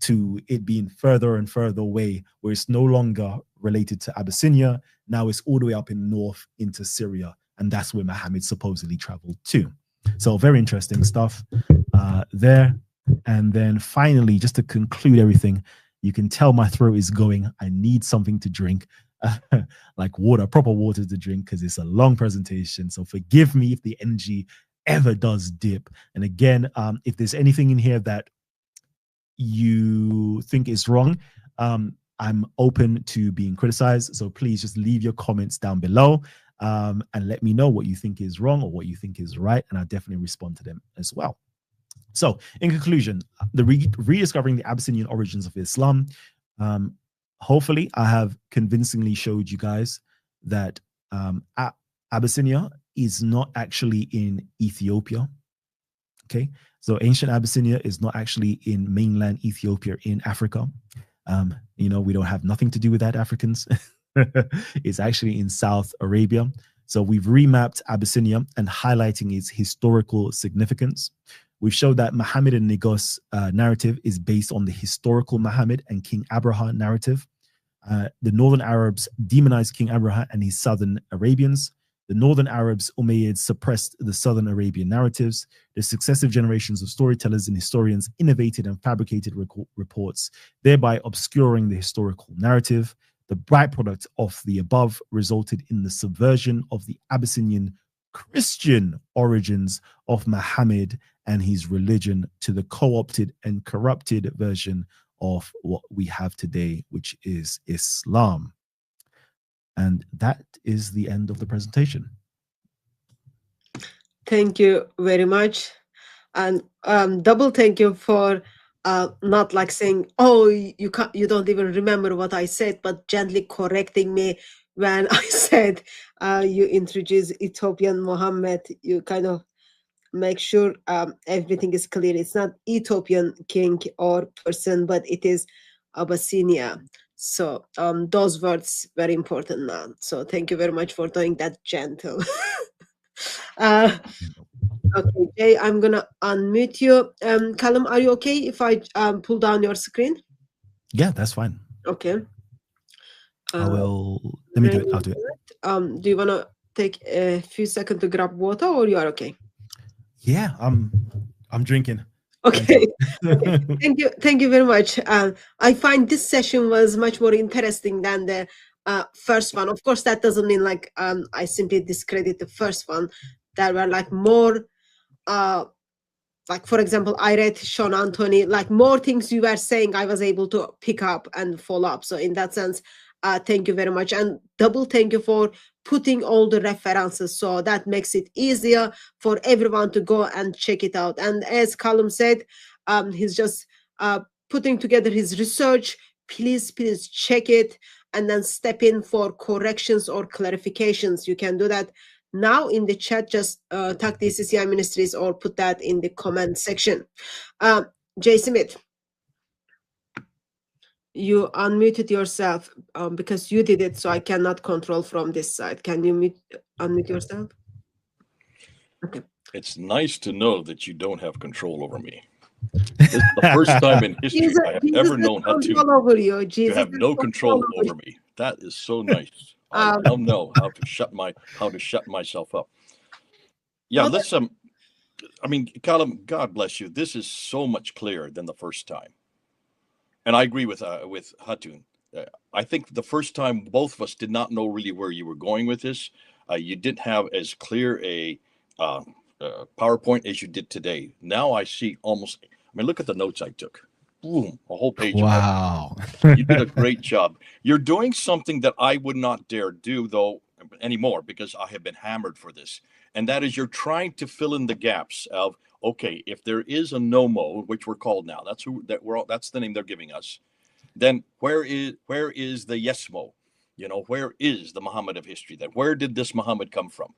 to it being further and further away, where it's no longer related to Abyssinia. Now it's all the way up in the north into Syria, and that's where Muhammad supposedly traveled to. So very interesting stuff there. And then finally, just to conclude everything, you can tell my throat is going. I need something to drink, like water, proper water to drink, because it's a long presentation. So forgive me if the energy ever does dip. And again, if there's anything in here that you think is wrong, I'm open to being criticized. So please just leave your comments down below and let me know what you think is wrong or what you think is right. And I'll definitely respond to them as well. So in conclusion, the rediscovering the Abyssinian origins of Islam. Hopefully I have convincingly showed you guys that Abyssinia is not actually in Ethiopia. Okay, so ancient Abyssinia is not actually in mainland Ethiopia in Africa. You know, we don't have nothing to do with that, Africans. It's actually in South Arabia. So we've remapped Abyssinia and highlighting its historical significance. We've showed that Muhammad and Negos narrative is based on the historical Muhammad and King Abraha narrative. The northern Arabs demonized King Abraha and his southern Arabians. The northern Arabs, Umayyads, suppressed the southern Arabian narratives. The successive generations of storytellers and historians innovated and fabricated reports, thereby obscuring the historical narrative. The byproduct of the above resulted in the subversion of the Abyssinian Christian origins of Muhammad and his religion to the co-opted and corrupted version of what we have today, which is Islam. And that is the end of the presentation. Thank you very much. And double thank you for not like saying, oh, you don't even remember what I said, but gently correcting me when I said you introduce Ethiopian Muhammad. You kind of make sure everything is clear. It's not Ethiopian king or person, but it is Abyssinia. So those words very important now. So thank you very much for doing that gentle. Okay, Jay, I'm gonna unmute you. Kalam, are you okay if I pull down your screen? Yeah, that's fine. Okay. I will. Let me do it. I'll do it. Do you wanna take a few seconds to grab water, or you are okay? Yeah, I'm drinking. Okay. Okay. Thank you very much. I find this session was much more interesting than the first one. Of course, that doesn't mean like I simply discredit the first one. There were like more like, for example, I read Sean Anthony, like more things you were saying, I was able to pick up and follow up. So in that sense, thank you very much. And double thank you for putting all the references. So that makes it easier for everyone to go and check it out. And as Kalam said, he's just putting together his research. Please check it and then step in for corrections or clarifications. You can do that now in the chat. Just tag DCCI Ministries or put that in the comment section. Jay Smith, you unmuted yourself because you did it, so I cannot control from this side. Can you unmute yourself? Okay. It's nice to know that you don't have control over me. This is the first time in history I have ever known how to over you. Jesus have no control over me. That is so nice. I now know how to shut myself up. Yeah, let's I mean, Kalam, God bless you. This is so much clearer than the first time, and I agree with Hatun. I think the first time both of us did not know really where you were going with this. You didn't have as clear a PowerPoint as you did today. Now I see almost. I mean, look at the notes I took. Boom, a whole page. Wow. You did a great job. You're doing something that I would not dare do, though, anymore, because I have been hammered for this. And that is, you're trying to fill in the gaps of, okay, if there is a NOMO, which we're called now, that's the name they're giving us. Then where is the YESMO? You know, where is the Muhammad of history? Then where did this Muhammad come from?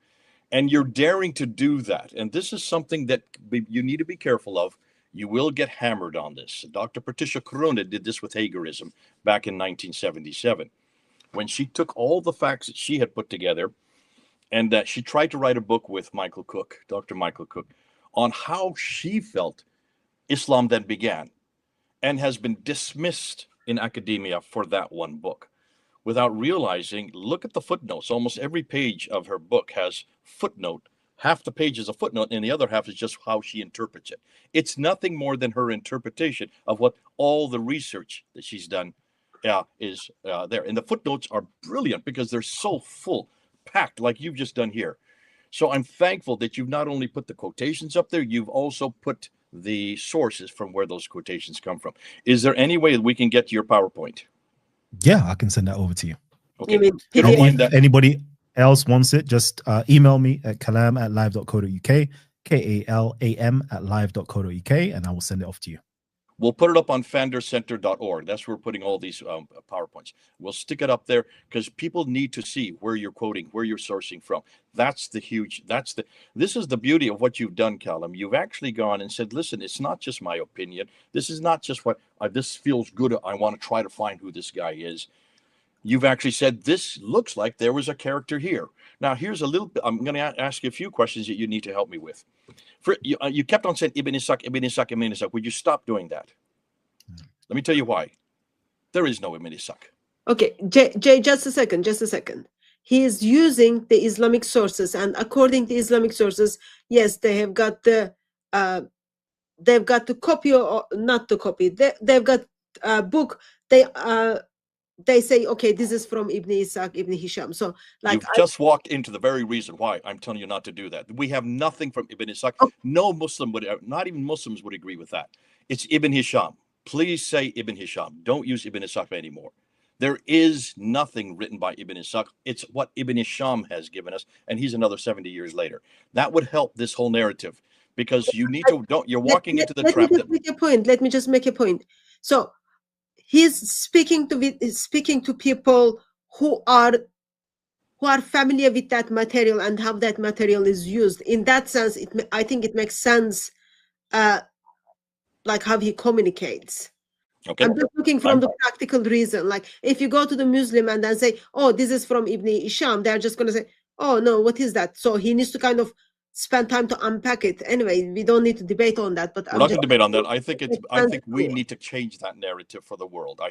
And you're daring to do that. And this is something that you need to be careful of. You will get hammered on this. Dr. Patricia Corona did this with Hagerism back in 1977, when she took all the facts that she had put together, and that she tried to write a book with Michael Cook, Dr. Michael Cook, on how she felt Islam then began, and has been dismissed in academia for that one book. Without realizing, look at the footnotes. Almost every page of her book has footnote. Half the page is a footnote, and the other half is just how she interprets it. It's nothing more than her interpretation of what all the research that she's done is there. And the footnotes are brilliant because they're so full, packed, like you've just done here. So I'm thankful that you've not only put the quotations up there, you've also put the sources from where those quotations come from. Is there any way that we can get to your PowerPoint? Yeah, I can send that over to you. Okay. You mean If anybody else wants it, just email me at kalam@live.co.uk, KALAM@live.co.uk, and I will send it off to you. We'll put it up on fandercenter.org. That's where we're putting all these PowerPoints. We'll stick it up there because people need to see where you're quoting, where you're sourcing from. This is the beauty of what you've done, Kalam. You've actually gone and said, listen, it's not just my opinion. This is not just what this feels good. I want to try to find who this guy is. You've actually said, this looks like there was a character here. Now, here's a little bit. I'm going to ask you a few questions that you need to help me with. You kept on saying Ibn Ishaq, Ibn Ishaq, Ibn Ishaq. Would you stop doing that? Let me tell you why. There is no Ibn Ishaq. Okay, Jay, just a second. He is using the Islamic sources, and according to Islamic sources, yes, they have got the copy, or not the copy. They've got a book. They say, okay, this is from Ibn Ishaq, Ibn Hisham. So, like, you've just walked into the very reason why I'm telling you not to do that. We have nothing from Ibn Ishaq. Oh. No Muslim would, not even Muslims would agree with that. It's Ibn Hisham. Please say Ibn Hisham. Don't use Ibn Ishaq anymore. There is nothing written by Ibn Ishaq. It's what Ibn Hisham has given us, and he's another 70 years later. That would help this whole narrative, because you need to. You're walking into the trap. Let me just make a point. So, he's speaking to people who are familiar with that material and how that material is used. In that sense, I think it makes sense, like how he communicates. Okay. I'm just looking from the practical reason. Like, if you go to the Muslim and then say, "Oh, this is from Ibn Hisham," they're just going to say, "Oh no, what is that?" So he needs to kind of spend time to unpack it. Anyway, we don't need to debate on that. But we're not going to debate on that. I think we need to change that narrative for the world.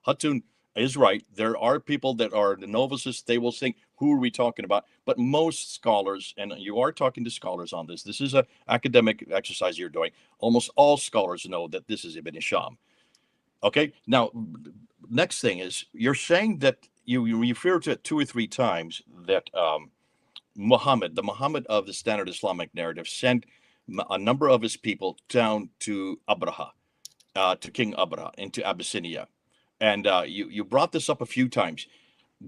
Hatun is right. There are people that are the novices. They will think, who are we talking about? But most scholars, and you are talking to scholars on this. This is an academic exercise you're doing. Almost all scholars know that this is Ibn Hisham. Okay. Now, next thing is, you're saying that you refer to it 2 or 3 times that Muhammad, the Muhammad of the standard Islamic narrative, sent a number of his people down to Abraha, to King Abraha, into Abyssinia. And you brought this up a few times.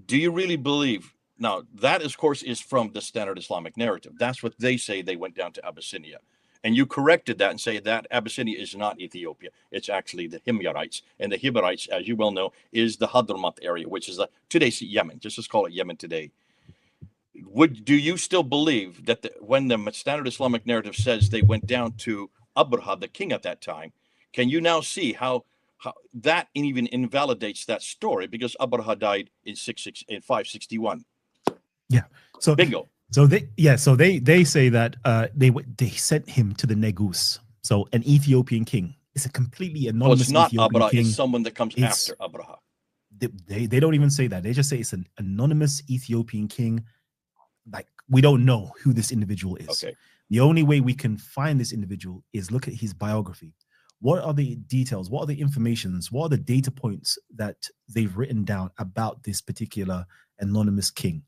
Do you really believe? Now, that, of course, is from the standard Islamic narrative. That's what they say. They went down to Abyssinia. And you corrected that and say that Abyssinia is not Ethiopia. It's actually the Himyarites. And the Himyarites, as you well know, is the Hadramaut area, which is today's Yemen. Just call it Yemen today. Do you still believe that when the standard Islamic narrative says they went down to Abraha, the king at that time, can you now see how that even invalidates that story, because Abraha died in 561? Yeah. So bingo. So they say that they sent him to the Negus. So an Ethiopian king. It's a completely anonymous it's not Ethiopian Abraha, king. it's someone that comes after Abraha. They don't even say that. They just say it's an anonymous Ethiopian king. Like, we don't know who this individual is. Okay. The only way we can find this individual is look at his biography. What are the details? What are the informations? What are the data points that they've written down about this particular anonymous king?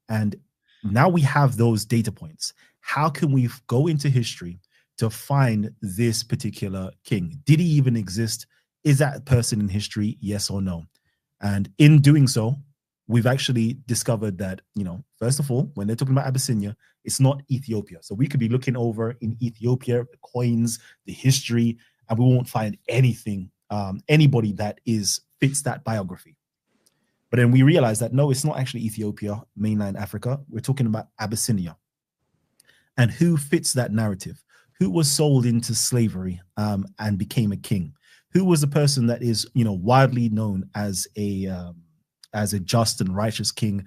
And now we have those data points. How can we go into history to find this particular king? Did he even exist? Is that person in history? Yes or no? And in doing so, we've actually discovered that, first of all, when they're talking about Abyssinia, it's not Ethiopia. So we could be looking over in Ethiopia, the coins, the history, and we won't find anything, anybody that fits that biography. But then we realize that, no, it's not actually Ethiopia, mainland Africa. We're talking about Abyssinia. And who fits that narrative? Who was sold into slavery and became a king? Who was the person that is, widely known as a just and righteous king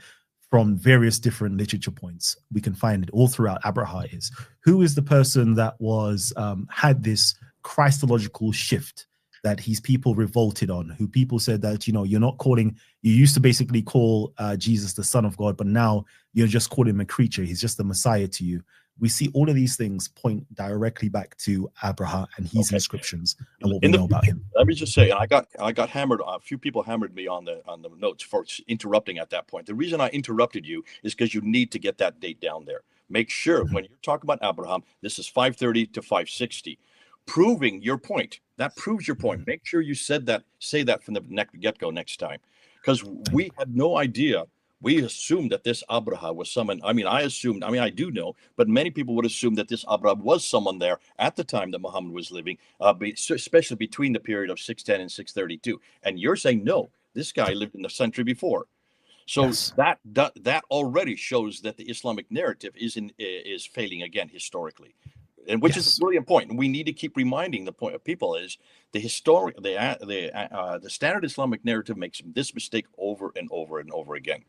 from various different literature points? We can find it all throughout. Abraha is. Who is the person that was had this Christological shift that his people revolted on? Who people said that, you're not calling, you used to basically call Jesus the Son of God, but now you're just calling him a creature. He's just the Messiah to you. We see all of these things point directly back to Abraha and his inscriptions and what we know about him. Let me just say, I got hammered. A few people hammered me on the notes for interrupting at that point. The reason I interrupted you is because you need to get that date down there. Make sure when you're talking about Abraham, this is 530 to 560, proving your point. That proves your point. Make sure you say that from the get-go next time, because we had no idea. We assumed that this Abraha was someone. I do know, but many people would assume that this Abraha was someone there at the time that Muhammad was living, especially between the period of 610 and 632. And you're saying, no, this guy lived in the century before. So yes, that already shows that the Islamic narrative is failing again historically. And which is a brilliant point. And we need to keep reminding the point of people is the standard Islamic narrative makes this mistake over and over and over again.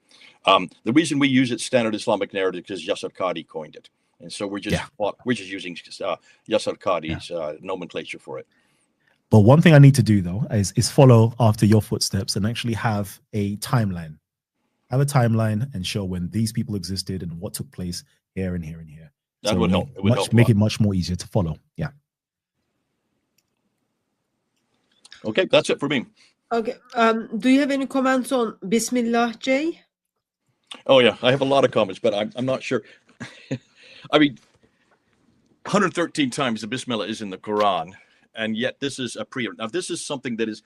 The reason we use it standard Islamic narrative because Yasser Qadi coined it, and so we're just using Yasser Qadi's nomenclature for it. But one thing I need to do though is follow after your footsteps and actually have a timeline. Have a timeline and show when these people existed and what took place here and here and here. That would help. It would make it much more easier to follow. Yeah. Okay, that's it for me. Okay. Do you have any comments on Bismillah, Jay? Oh yeah, I have a lot of comments, but I'm not sure. I mean, 113 times the Bismillah is in the Quran, and yet this is a pre. Now this is something that is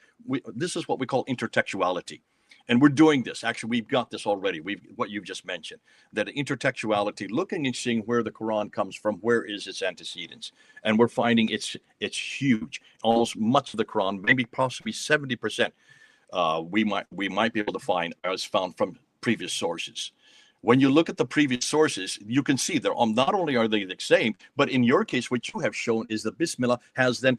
this is what we call intertextuality. And we're doing this. Actually, we've got this already. What you've just mentioned, that intertextuality, looking and seeing where the Quran comes from, where is its antecedents, and we're finding it's huge. Almost much of the Quran, maybe possibly 70%, we might be able to find as found from previous sources. When you look at the previous sources, you can see they're not only are they the same, but in your case, what you have shown is the Bismillah has then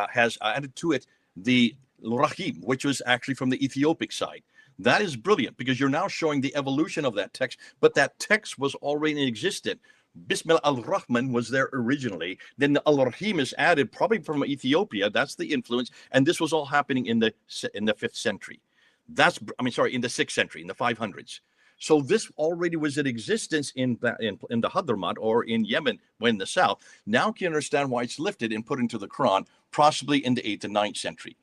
has added to it the Rahim, which was actually from the Ethiopic side. That is brilliant because you're now showing the evolution of that text, but that text was already existent. Bismillah al-Rahman was there originally. Then the al-Rahim is added probably from Ethiopia. That's the influence. And this was all happening in the 5th century. In the 6th century, in the 500s. So this already was in existence in the Hadramaut or in Yemen, in the south. Now can you understand why it's lifted and put into the Quran, possibly in the 8th and 9th century.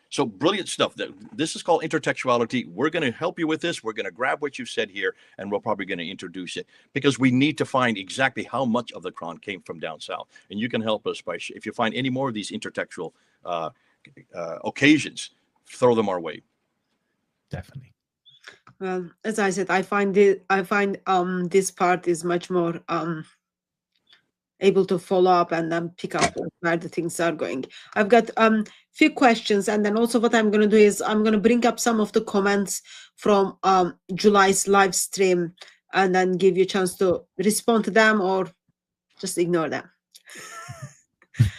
So brilliant stuff. This is called intertextuality. We're going to help you with this. We're going to grab what you've said here, and we're probably going to introduce it because we need to find exactly how much of the Quran came from down south. And you can help us by, if you find any more of these intertextual occasions, throw them our way. Definitely. Well, as I said, I find this part is much more able to follow up and then pick up where the things are going. I've got few questions, and then also what I'm going to do is I'm going to bring up some of the comments from July's live stream and then give you a chance to respond to them or just ignore them.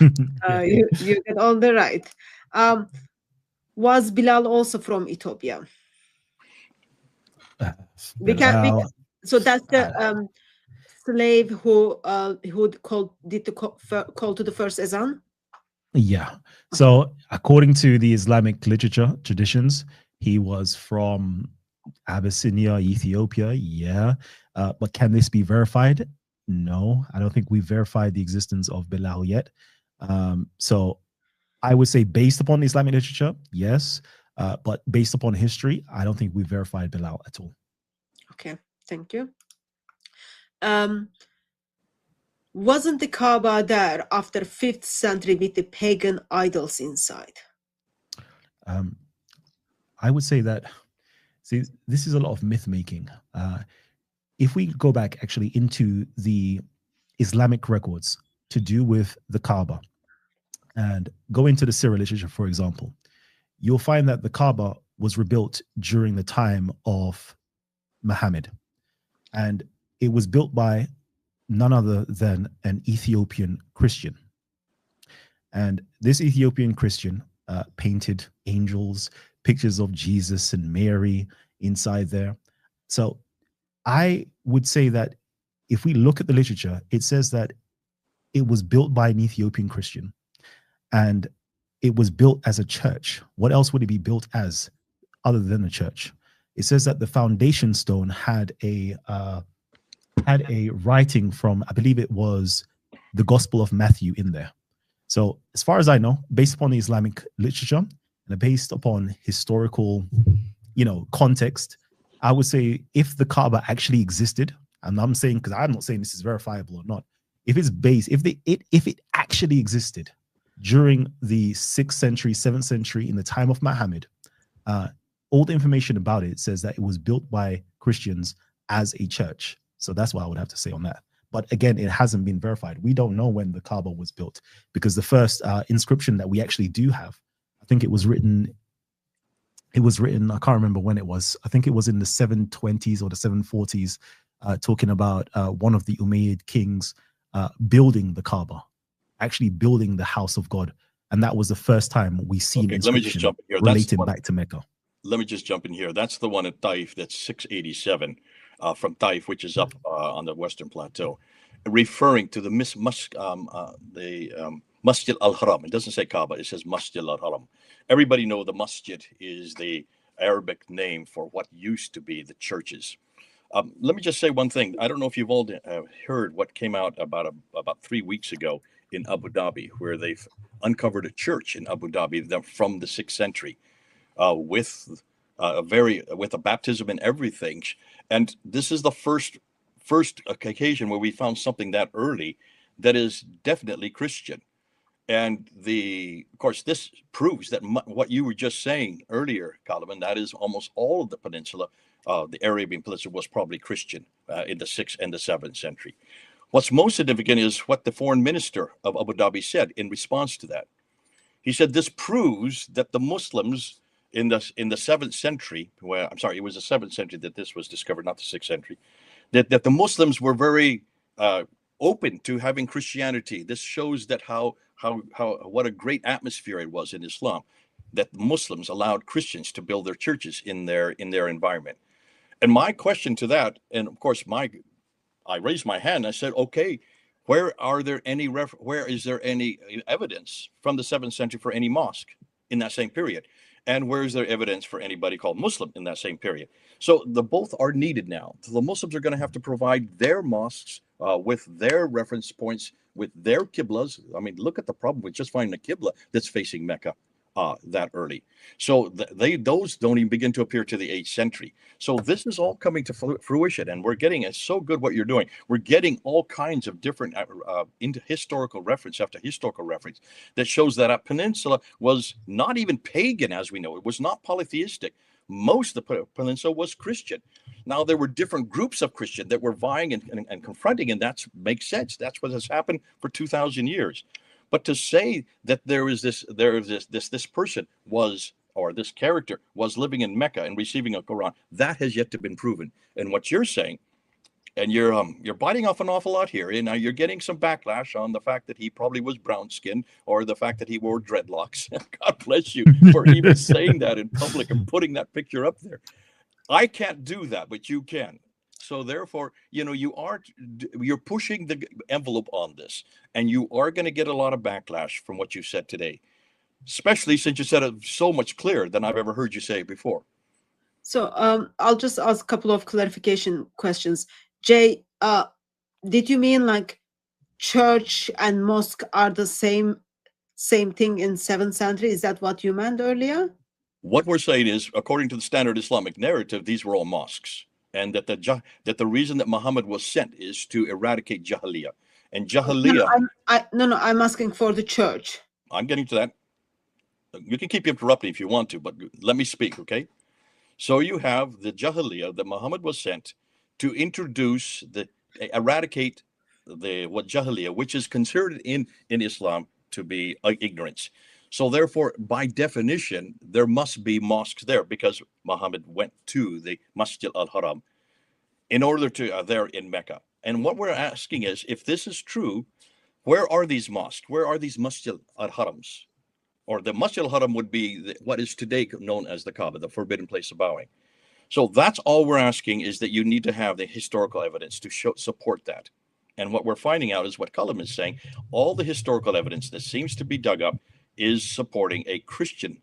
You get all the right. Was Bilal also from Ethiopia? So that's the slave who did the call to the first azan? Yeah. So according to the Islamic literature traditions, he was from Abyssinia, Ethiopia. Yeah. But can this be verified? No, I don't think we've verified the existence of Bilal yet. So I would say, based upon Islamic literature, yes. But based upon history, I don't think we've verified Bilal at all. Okay, thank you. Wasn't the Kaaba there after 5th century with the pagan idols inside? I would say that, see, this is a lot of myth making. If we go back actually into the Islamic records to do with the Kaaba and go into the Syrian literature, for example, you'll find that the Kaaba was rebuilt during the time of Muhammad. And it was built by none other than an Ethiopian Christian. And this Ethiopian Christian painted angels, pictures of Jesus and Mary inside there. So I would say that if we look at the literature, it says that it was built by an Ethiopian Christian and it was built as a church. What else would it be built as other than a church? It says that the foundation stone had a writing from, I believe it was the Gospel of Matthew in there. So as far as I know, based upon the Islamic literature and based upon historical, context, I would say if the Kaaba actually existed, and I'm saying, because I'm not saying this is verifiable or not, if it's based, if it actually existed during the 6th century, 7th century, in the time of Muhammad, all the information about it says that it was built by Christians as a church. So that's what I would have to say on that. But again, it hasn't been verified. We don't know when the Kaaba was built, because the first inscription that we actually do have, I think it was written, I can't remember when it was. I think it was in the 720s or the 740s, talking about one of the Umayyad kings building the Kaaba, actually building the house of God. And that was the first time we see an inscription relating back to Mecca. Let me just jump in here. That's the one at Taif, that's 687 from Taif, which is up on the Western Plateau, referring to the Masjid al-Haram. It doesn't say Kaaba, it says Masjid al-Haram. Everybody know the masjid is the Arabic name for what used to be the churches. Let me just say one thing. I don't know if you've all heard what came out about 3 weeks ago in Abu Dhabi, where they've uncovered a church in Abu Dhabi from the 6th century. With a baptism and everything, and this is the first occasion where we found something that early that is definitely Christian. And of course, this proves that what you were just saying earlier, Kalam, and that is almost all of the peninsula, the Arabian Peninsula, was probably Christian in the 6th and the 7th century. What's most significant is what the foreign minister of Abu Dhabi said in response to that. He said this proves that the Muslims in the 7th century, it was the 7th century that this was discovered, not the 6th century, that the Muslims were very open to having Christianity. This shows that what a great atmosphere it was in Islam, that Muslims allowed Christians to build their churches in their environment. And my question to that, and of course I raised my hand. I said, okay, where is there any evidence from the 7th century for any mosque in that same period? And where is there evidence for anybody called Muslim in that same period? So both are needed now. So the Muslims are going to have to provide their mosques with their reference points, with their qiblas. I mean, look at the problem with just finding a qibla that's facing Mecca that early. So those don't even begin to appear to the 8th century. So this is all coming to fruition, and we're getting, it's so good what you're doing. We're getting all kinds of different into historical reference after historical reference that shows that a peninsula was not even pagan as we know. It was not polytheistic. Most of the peninsula was Christian. Now, there were different groups of Christian that were vying and confronting, and that makes sense. That's what has happened for 2,000 years. But to say that this person was, or this character was living in Mecca and receiving a Quran, that has yet to been proven. And what you're saying, and you're biting off an awful lot here, and now you're getting some backlash on the fact that he probably was brown skinned, or the fact that he wore dreadlocks. God bless you for even saying that in public and putting that picture up there. I can't do that, but you can. So therefore, you're pushing the envelope on this, and you are going to get a lot of backlash from what you said today, especially since you said it so much clearer than I've ever heard you say it before. So I'll just ask a couple of clarification questions. Jay, did you mean like church and mosque are the same thing in 7th century? Is that what you meant earlier? What we're saying is, according to the standard Islamic narrative, these were all mosques, and that the reason that Muhammad was sent is to eradicate Jahiliyyah. And Jahiliyyah. No, I'm asking for the church. I'm getting to that. You can keep interrupting if you want to, but let me speak, okay? So you have the Jahiliyyah that Muhammad was sent to eradicate what Jahiliyyah, which is considered in Islam to be ignorance. So therefore, by definition, there must be mosques there, because Muhammad went to the Masjid al-Haram in order to there in Mecca. And what we're asking is, if this is true, where are these mosques? Where are these Masjid al-Harams? Or the Masjid al-Haram would be what is today known as the Kaaba, the forbidden place of bowing. So that's all we're asking, is that you need to have the historical evidence to support that. And what we're finding out is what Kalam is saying. All the historical evidence that seems to be dug up is supporting a Christian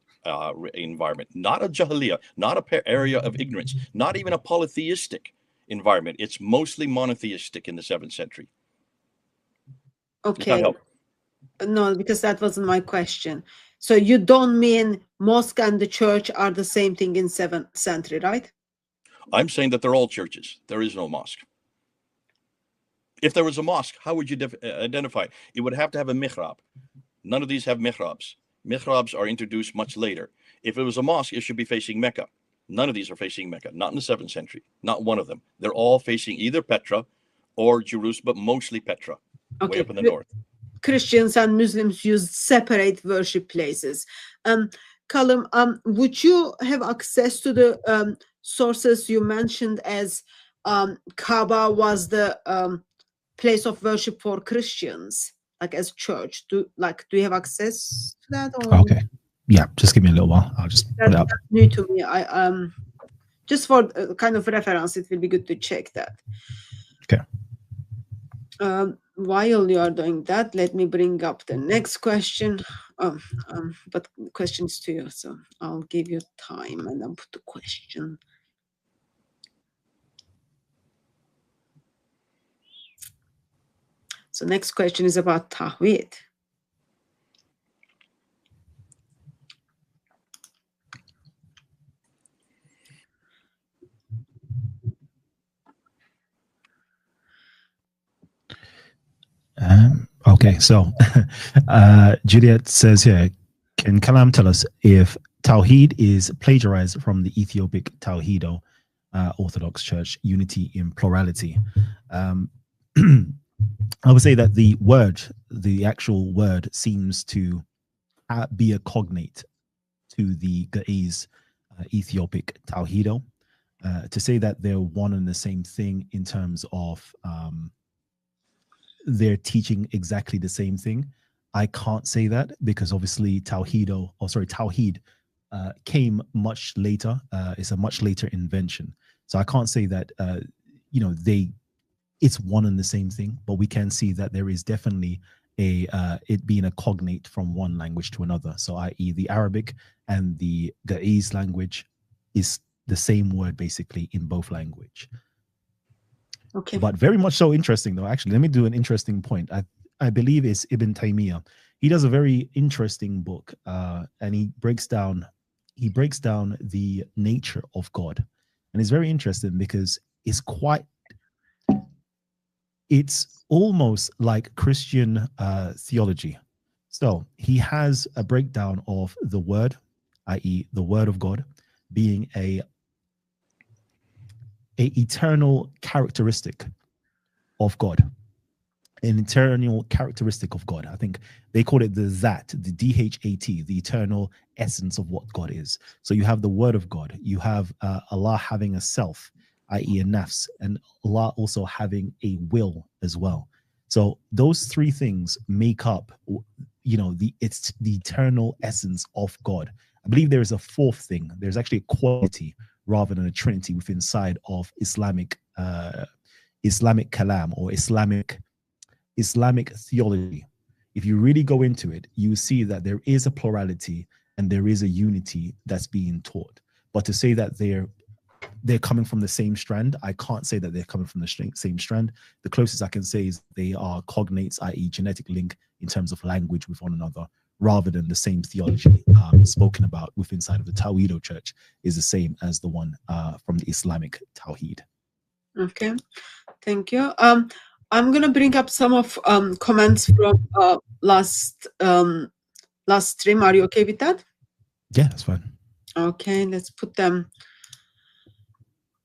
environment, not a Jahiliyyah, not an area of ignorance, not even a polytheistic environment. It's mostly monotheistic in the 7th century. Okay. No, because that wasn't my question. So you don't mean mosque and the church are the same thing in 7th century, right? I'm saying that they're all churches. There is no mosque. If there was a mosque, how would you identify it? It would have to have a mihrab. None of these have mihrabs. Mihrabs are introduced much later. If it was a mosque, it should be facing Mecca. None of these are facing Mecca, not in the 7th century, not one of them. They're all facing either Petra or Jerusalem, but mostly Petra, way up in the north. Christians and Muslims use separate worship places. Kalam, would you have access to the sources you mentioned as Kaaba was the place of worship for Christians, like as church? Do you have access to that? Or? Okay, yeah, just give me a little while. I'll just put it up. That's new to me. I just for kind of reference, it will be good to check that. Okay. While you are doing that, let me bring up the next question. But questions to you, so I'll give you time and then put the question. So next question is about Tawhid. Okay, so Juliet says here, can Kalam tell us if Tawheed is plagiarized from the Ethiopic Tawhido Orthodox Church, unity in plurality? I would say that the actual word seems to be a cognate to the Ge'ez Ethiopic Tawhido. To say that they're one and the same thing in terms of they're teaching exactly the same thing, I can't say that, because obviously Tawheed came much later. It's a much later invention. So I can't say that, it's one and the same thing, but we can see that there is definitely it being a cognate from one language to another. So i.e. the Arabic and the Ge'ez language is the same word basically in both language. Okay. But very much so interesting though. Actually, let me do an interesting point. I believe it's Ibn Taymiyyah. He does a very interesting book, and he breaks down the nature of God. And it's very interesting because it's almost like Christian theology. So he has a breakdown of the word, i.e. the word of God, being a eternal characteristic of God, an eternal characteristic of God. I think they call it the Zat, the DHAT, the eternal essence of what God is. So you have the word of God, you have Allah having a self, i.e. a nafs, and Allah also having a will as well. So those three things make up, it's the eternal essence of God. I believe there is a fourth thing. There's actually a quality rather than a trinity within side of Islamic Islamic Kalam or Islamic theology, if you really go into it, you see that there is a plurality and there is a unity that's being taught. But to say that they're coming from the same strand, I can't say that they're coming from the same strand. The closest I can say is they are cognates, i.e. genetic link in terms of language with one another, rather than the same theology spoken about within inside of the Tawhido church is the same as the one from the Islamic Tawhid. Okay, thank you. I'm gonna bring up some of comments from last stream. Are you okay with that? Yeah, that's fine. Okay, let's put them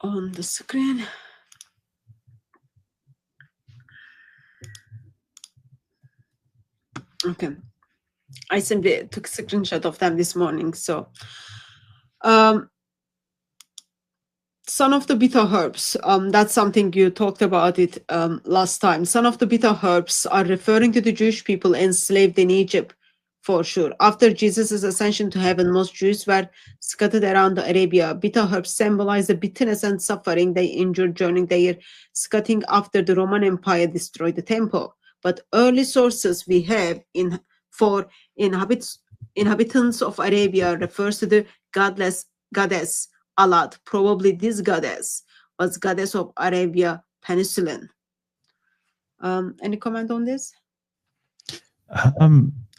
on the screen. Okay, I simply took a screenshot of them this morning. So, son of the bitter herbs, that's something you talked about it last time. Son of the bitter herbs are referring to the Jewish people enslaved in Egypt, for sure. After Jesus' ascension to heaven, most Jews were scattered around Arabia. Bitter herbs symbolize the bitterness and suffering they endured during their scattering after the Roman Empire destroyed the temple. But early sources we have for inhabitants of Arabia refers to the goddess Alat. Probably this goddess was goddess of Arabia Peninsula. Any comment on this?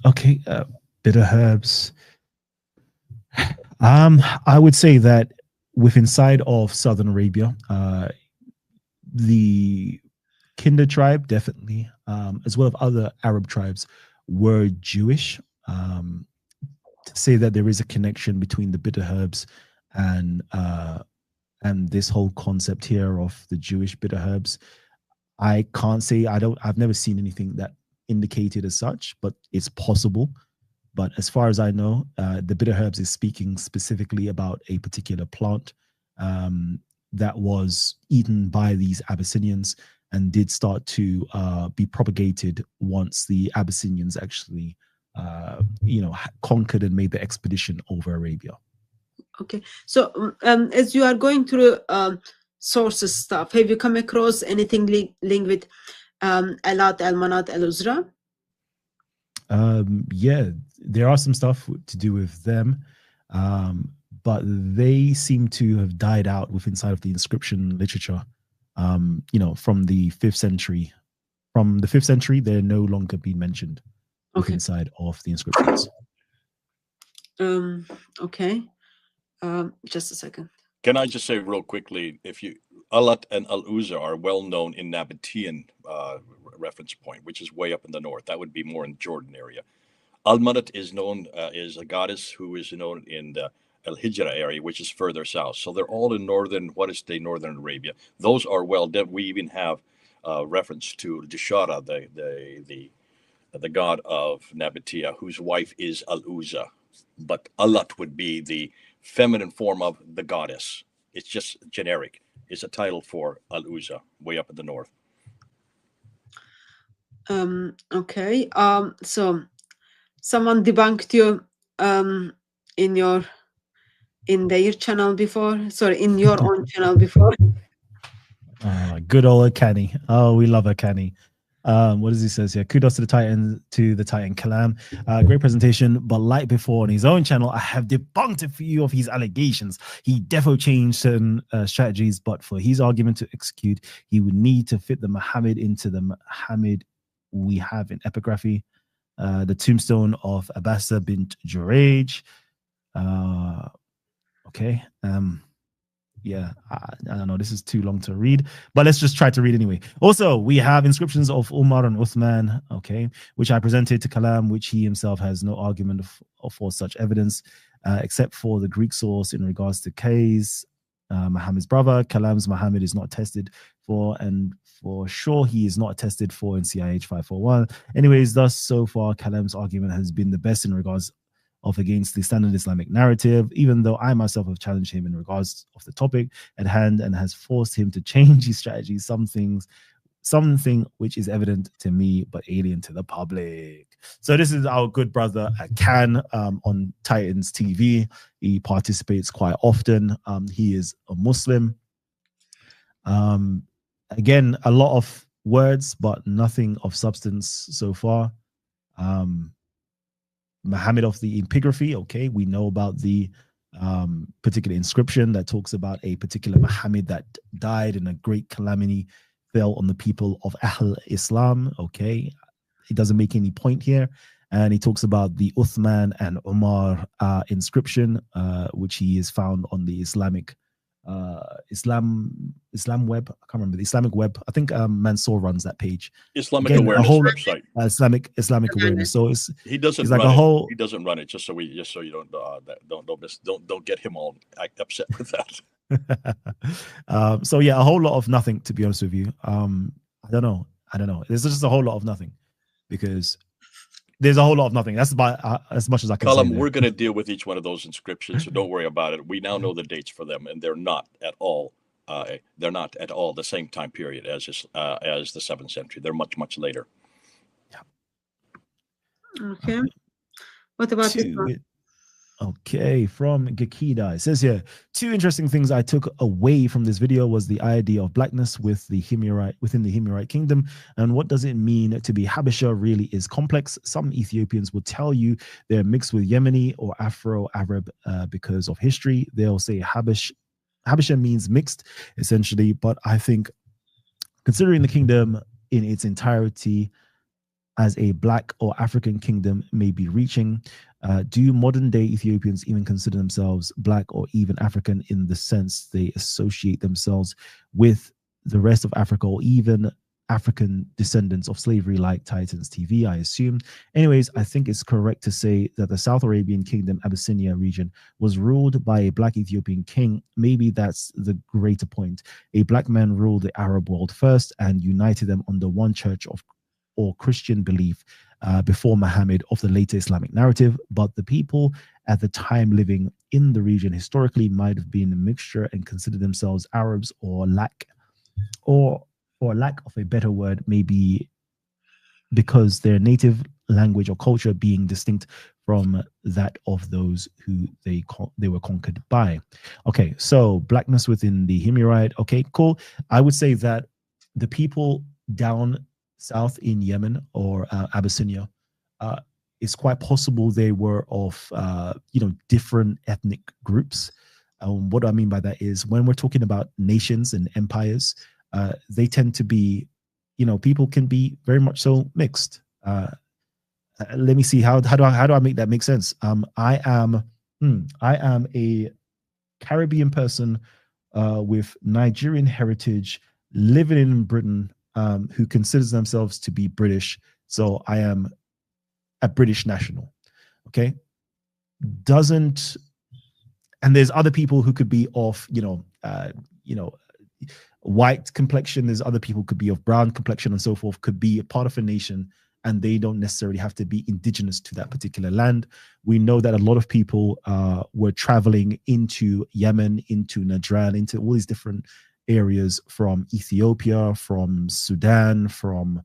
Okay, bitter herbs. I would say that within inside of Southern Arabia, the Kinder tribe definitely, as well as other Arab tribes, were Jewish. To say that there is a connection between the bitter herbs and this whole concept here of the Jewish bitter herbs, I can't say. I've never seen anything that indicated as such, but it's possible. But as far as I know, the bitter herbs is speaking specifically about a particular plant that was eaten by these Abyssinians and did start to be propagated once the Abyssinians actually, conquered and made the expedition over Arabia. Okay, so as you are going through sources stuff, have you come across anything linked with Alat, Al-Manat, Al-Uzra? Yeah, there are some stuff to do with them, but they seem to have died out within inside of the inscription literature. From the 5th century. From the 5th century, they're no longer being mentioned within inside of the inscriptions. Okay. Just a second. Can I just say real quickly, Alat and Al-Uzza are well known in Nabatean reference point, which is way up in the north. That would be more in Jordan area. Al-Manat is known is a goddess who is known in the Al-Hijra area, which is further south. So they're all in northern Arabia. Those are we even have reference to Dishara, the god of Nabatea, whose wife is Al-Uzza. But Alat would be the feminine form of the goddess. It's just generic. It's a title for Al-Uzza, way up in the north. Okay. So someone debunked you in their channel before. Sorry, in your own channel before. Good old Akani. Oh, we love Akani. What does he says here? Kudos to the Titan Kalam. Great presentation, but like before on his own channel, I have debunked a few of his allegations. He defo changed certain strategies, but for his argument to execute, he would need to fit the Muhammad into the Muhammad we have in epigraphy. The tombstone of Abasa bint Juraj. Okay. Yeah, I don't know. This is too long to read, but let's just try to read anyway. Also, we have inscriptions of Umar and Uthman, okay, which I presented to Kalam, which he himself has no argument for such evidence, except for the Greek source in regards to Kay's, Muhammad's brother. Kalam's Muhammad is not tested for, and for sure he is not tested for in CIH 541. Anyways, thus so far, Kalam's argument has been the best in regards of against the standard Islamic narrative, even though I myself have challenged him in regards of the topic at hand and has forced him to change his strategy, something which is evident to me but alien to the public. So this is our good brother Akan on Titans TV. He participates quite often. He is a Muslim. Um, again, a lot of words, but nothing of substance so far. Muhammad of the epigraphy. Okay, we know about the particular inscription that talks about a particular Muhammad that died and a great calamity fell on the people of Ahl Islam. Okay, it doesn't make any point here. And he talks about the Uthman and Umar inscription, which he is found on the Islamic Islam web. I can't remember the Islamic web. I think Mansour runs that page. Islamic Again, awareness a whole website. Islamic awareness. So he doesn't it's like run a it. whole. He doesn't run it. Just so you don't get him all upset with that. So yeah, a whole lot of nothing, to be honest with you. I don't know. There's just a whole lot of nothing, because there's a whole lot of nothing. That's about as much as I can say. Kalam, we're going to deal with each one of those inscriptions, so don't worry about it. We now know the dates for them, and they're not at all. They're not at all the same time period as the 7th century. They're much later. Okay. What about this one? Okay, from Gakida. It says here, 2 interesting things I took away from this video was the idea of blackness within the Himyarite kingdom, and what does it mean to be Habesha really is complex. Some Ethiopians will tell you they're mixed with Yemeni or Afro-Arab because of history. They'll say Habesha means mixed, essentially, but I think considering the kingdom in its entirety as a black or African kingdom may be reaching, do modern day Ethiopians even consider themselves black or even African in the sense they associate themselves with the rest of Africa or even African descendants of slavery like Titans TV, I assume? Anyways, I think it's correct to say that the South Arabian Kingdom, Abyssinia region, was ruled by a black Ethiopian king. Maybe that's the greater point. A black man ruled the Arab world first and united them under one church or Christian belief before Muhammad of the later Islamic narrative, but the people at the time living in the region historically might have been a mixture and considered themselves Arabs, or lack of a better word, maybe because their native language or culture being distinct from that of those who they were conquered by. Okay, so blackness within the Himyarite. Okay, cool. I would say that the people down south in Yemen or Abyssinia, it's quite possible they were of different ethnic groups. What do I mean by that is, when we're talking about nations and empires, they tend to be, people can be very much so mixed. Let me see, how do I make that make sense? I am a Caribbean person with Nigerian heritage, living in Britain, who considers themselves to be British. So I am a British national. Okay. And there's other people who could be of, white complexion. There's other people could be of brown complexion and so forth, could be a part of a nation, and they don't necessarily have to be indigenous to that particular land. We know that a lot of people were traveling into Yemen, into Najran, into all these different areas from Ethiopia, from Sudan, from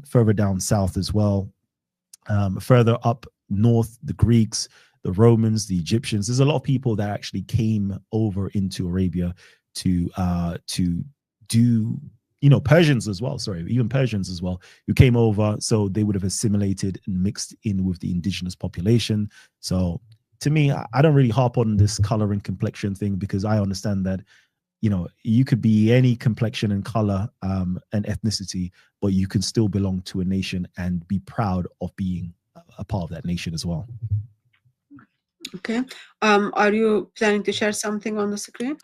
further down south as well. Further up north, the Greeks, the Romans, the Egyptians. There's a lot of people that actually came over into Arabia to do, Persians as well. Sorry, even Persians as well, who came over. So they would have assimilated and mixed in with the indigenous population. So to me, I don't really harp on this color and complexion thing, because I understand that, you could be any complexion and color and ethnicity, but you can still belong to a nation and be proud of being a part of that nation as well. Okay. Are you planning to share something on the screen?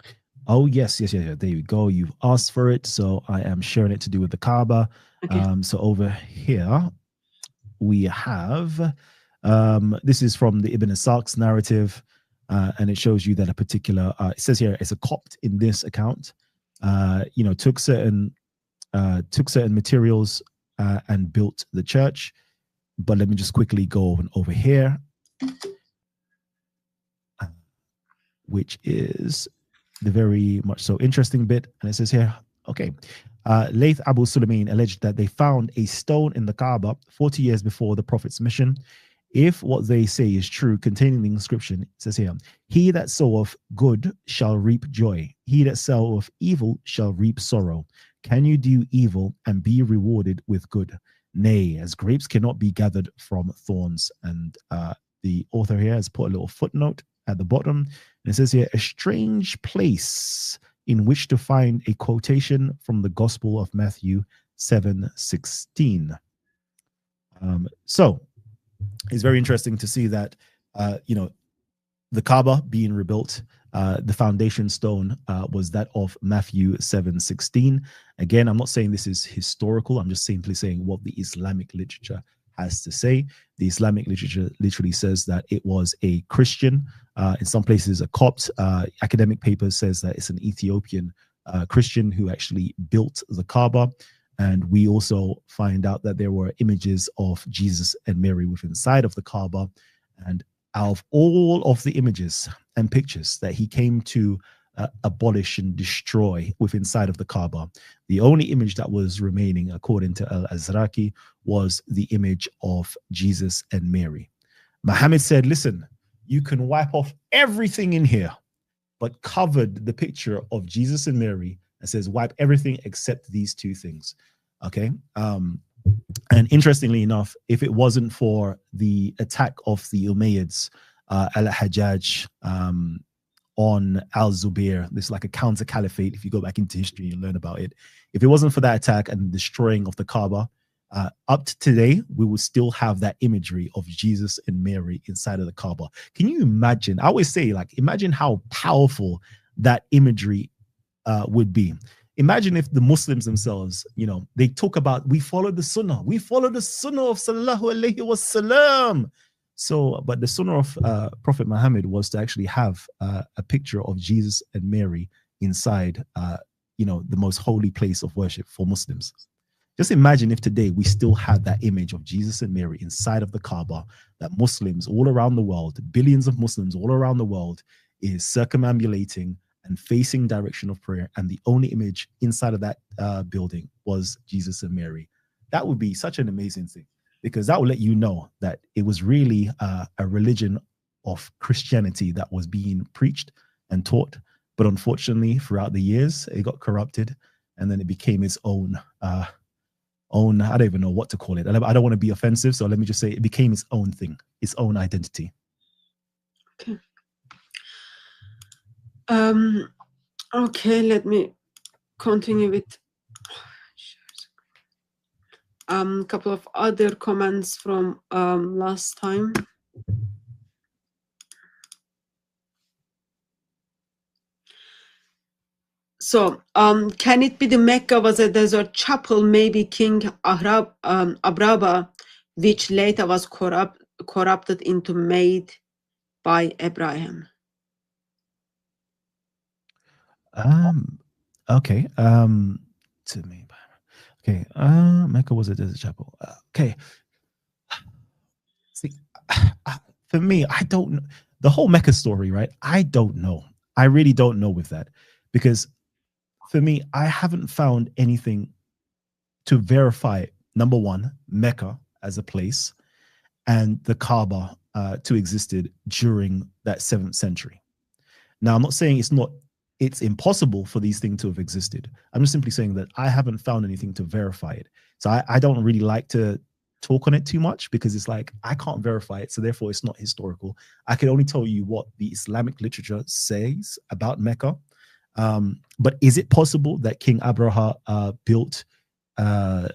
Oh, yes. There you go. You've asked for it. So I am sharing it to do with the Kaaba. Okay. So over here, we have, this is from the Ibn Isak's narrative. And it shows you that a particular, it says here, it's a Copt in this account, took certain materials and built the church. But let me just quickly go over here, which is the very much so interesting bit. And it says here, okay, Layth Abu Sulaiman alleged that they found a stone in the Kaaba 40 years before the Prophet's mission. If what they say is true, containing the inscription, it says here, he that soweth good shall reap joy. He that soweth evil shall reap sorrow. Can you do evil and be rewarded with good? Nay, as grapes cannot be gathered from thorns. And the author here has put a little footnote at the bottom. And it says here, a strange place in which to find a quotation from the Gospel of Matthew 7:16. So it's very interesting to see that, the Kaaba being rebuilt, the foundation stone was that of Matthew 7:16. Again, I'm not saying this is historical. I'm just simply saying what the Islamic literature has to say. The Islamic literature literally says that it was a Christian, in some places a Copt. Academic papers says that it's an Ethiopian Christian who actually built the Kaaba. And we also find out that there were images of Jesus and Mary within inside of the Kaaba. And out of all of the images and pictures that he came to abolish and destroy within inside of the Kaaba, the only image that was remaining, according to Al-Azraqi, was the image of Jesus and Mary. Muhammad said, listen, you can wipe off everything in here, but covered the picture of Jesus and Mary and says, wipe everything except these two things. Okay. And interestingly enough, if it wasn't for the attack of the Umayyads, Al-Hajjaj, on Al-Zubair, this is like a counter caliphate. If you go back into history and learn about it, if it wasn't for that attack and destroying of the Kaaba, up to today, we will still have that imagery of Jesus and Mary inside of the Kaaba. Can you imagine? I always say, like, imagine how powerful that imagery would be. Imagine if the Muslims themselves, they talk about, we follow the Sunnah. We follow the Sunnah of Sallallahu Alaihi Wasallam. So, but the Sunnah of Prophet Muhammad was to actually have a picture of Jesus and Mary inside, the most holy place of worship for Muslims. Just imagine if today we still had that image of Jesus and Mary inside of the Kaaba, that Muslims all around the world, billions of Muslims all around the world, is circumambulating and facing direction of prayer, and the only image inside of that building was Jesus and Mary. That would be such an amazing thing, because that would let you know that it was really a religion of Christianity that was being preached and taught. But unfortunately, throughout the years, it got corrupted, and then it became its own, I don't even know what to call it. I don't want to be offensive, so let me just say it became its own thing, its own identity. Okay. Okay, let me continue with a couple of other comments from last time. So, can it be the Mecca was a desert chapel, maybe King Abraba, which later was corrupted into made by Abraham? Okay. To me. Okay. Mecca was a desert chapel. Okay. See, for me, I don't know the whole Mecca story, right? I don't know. I really don't know with that, because for me, I haven't found anything to verify, number one, Mecca as a place and the Kaaba to existed during that 7th century. Now, I'm not saying it's impossible for these things to have existed. I'm just simply saying that I haven't found anything to verify it. So I don't really like to talk on it too much, because it's like, I can't verify it, so therefore it's not historical. I can only tell you what the Islamic literature says about Mecca. But is it possible that King Abraha built, a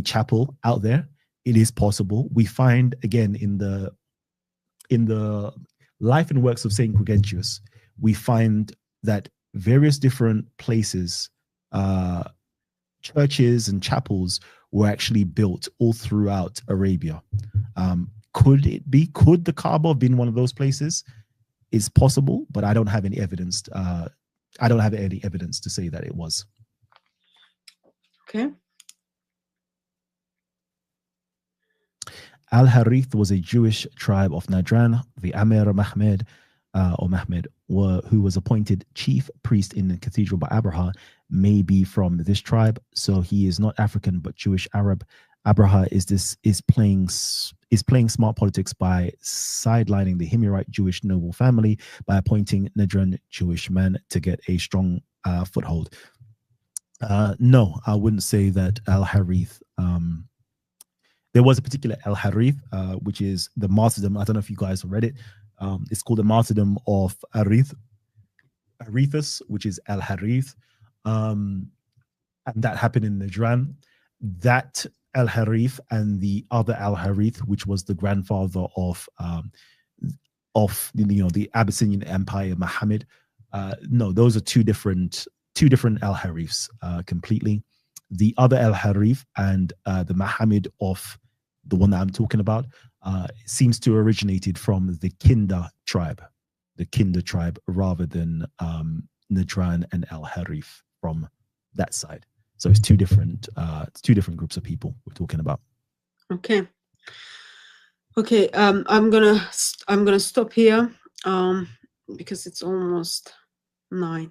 chapel out there? It is possible. We find, again, in the life and works of Saint Cregentius, we find that various different places, churches and chapels were actually built all throughout Arabia. Could the Kaaba have been one of those places? It's possible, but I don't have any evidence. I don't have any evidence to say that it was. Okay. Al-Harith was a Jewish tribe of Najran. The Amir Mahmed, who was appointed chief priest in the cathedral by Abraha, may be from this tribe. So he is not African, but Jewish Arab. Abraha is playing smart politics by sidelining the Himyarite Jewish noble family by appointing Nedran Jewish men to get a strong foothold. No, I wouldn't say that Al Harith. There was a particular Al Harith, which is the martyrdom. I don't know if you guys read it. It's called the martyrdom of Arethus, which is Al Harith, and that happened in Najran. That Al Harith and the other Al Harith, which was the grandfather of the Abyssinian Empire, Muhammad. No, those are two different Al Hariths completely. The other Al Harith and the Muhammad of the one that I'm talking about seems to have originated from the Kinda tribe, rather than Najran and Al Harith from that side. So it's two different groups of people we're talking about. Okay. I'm gonna stop here because it's almost 9.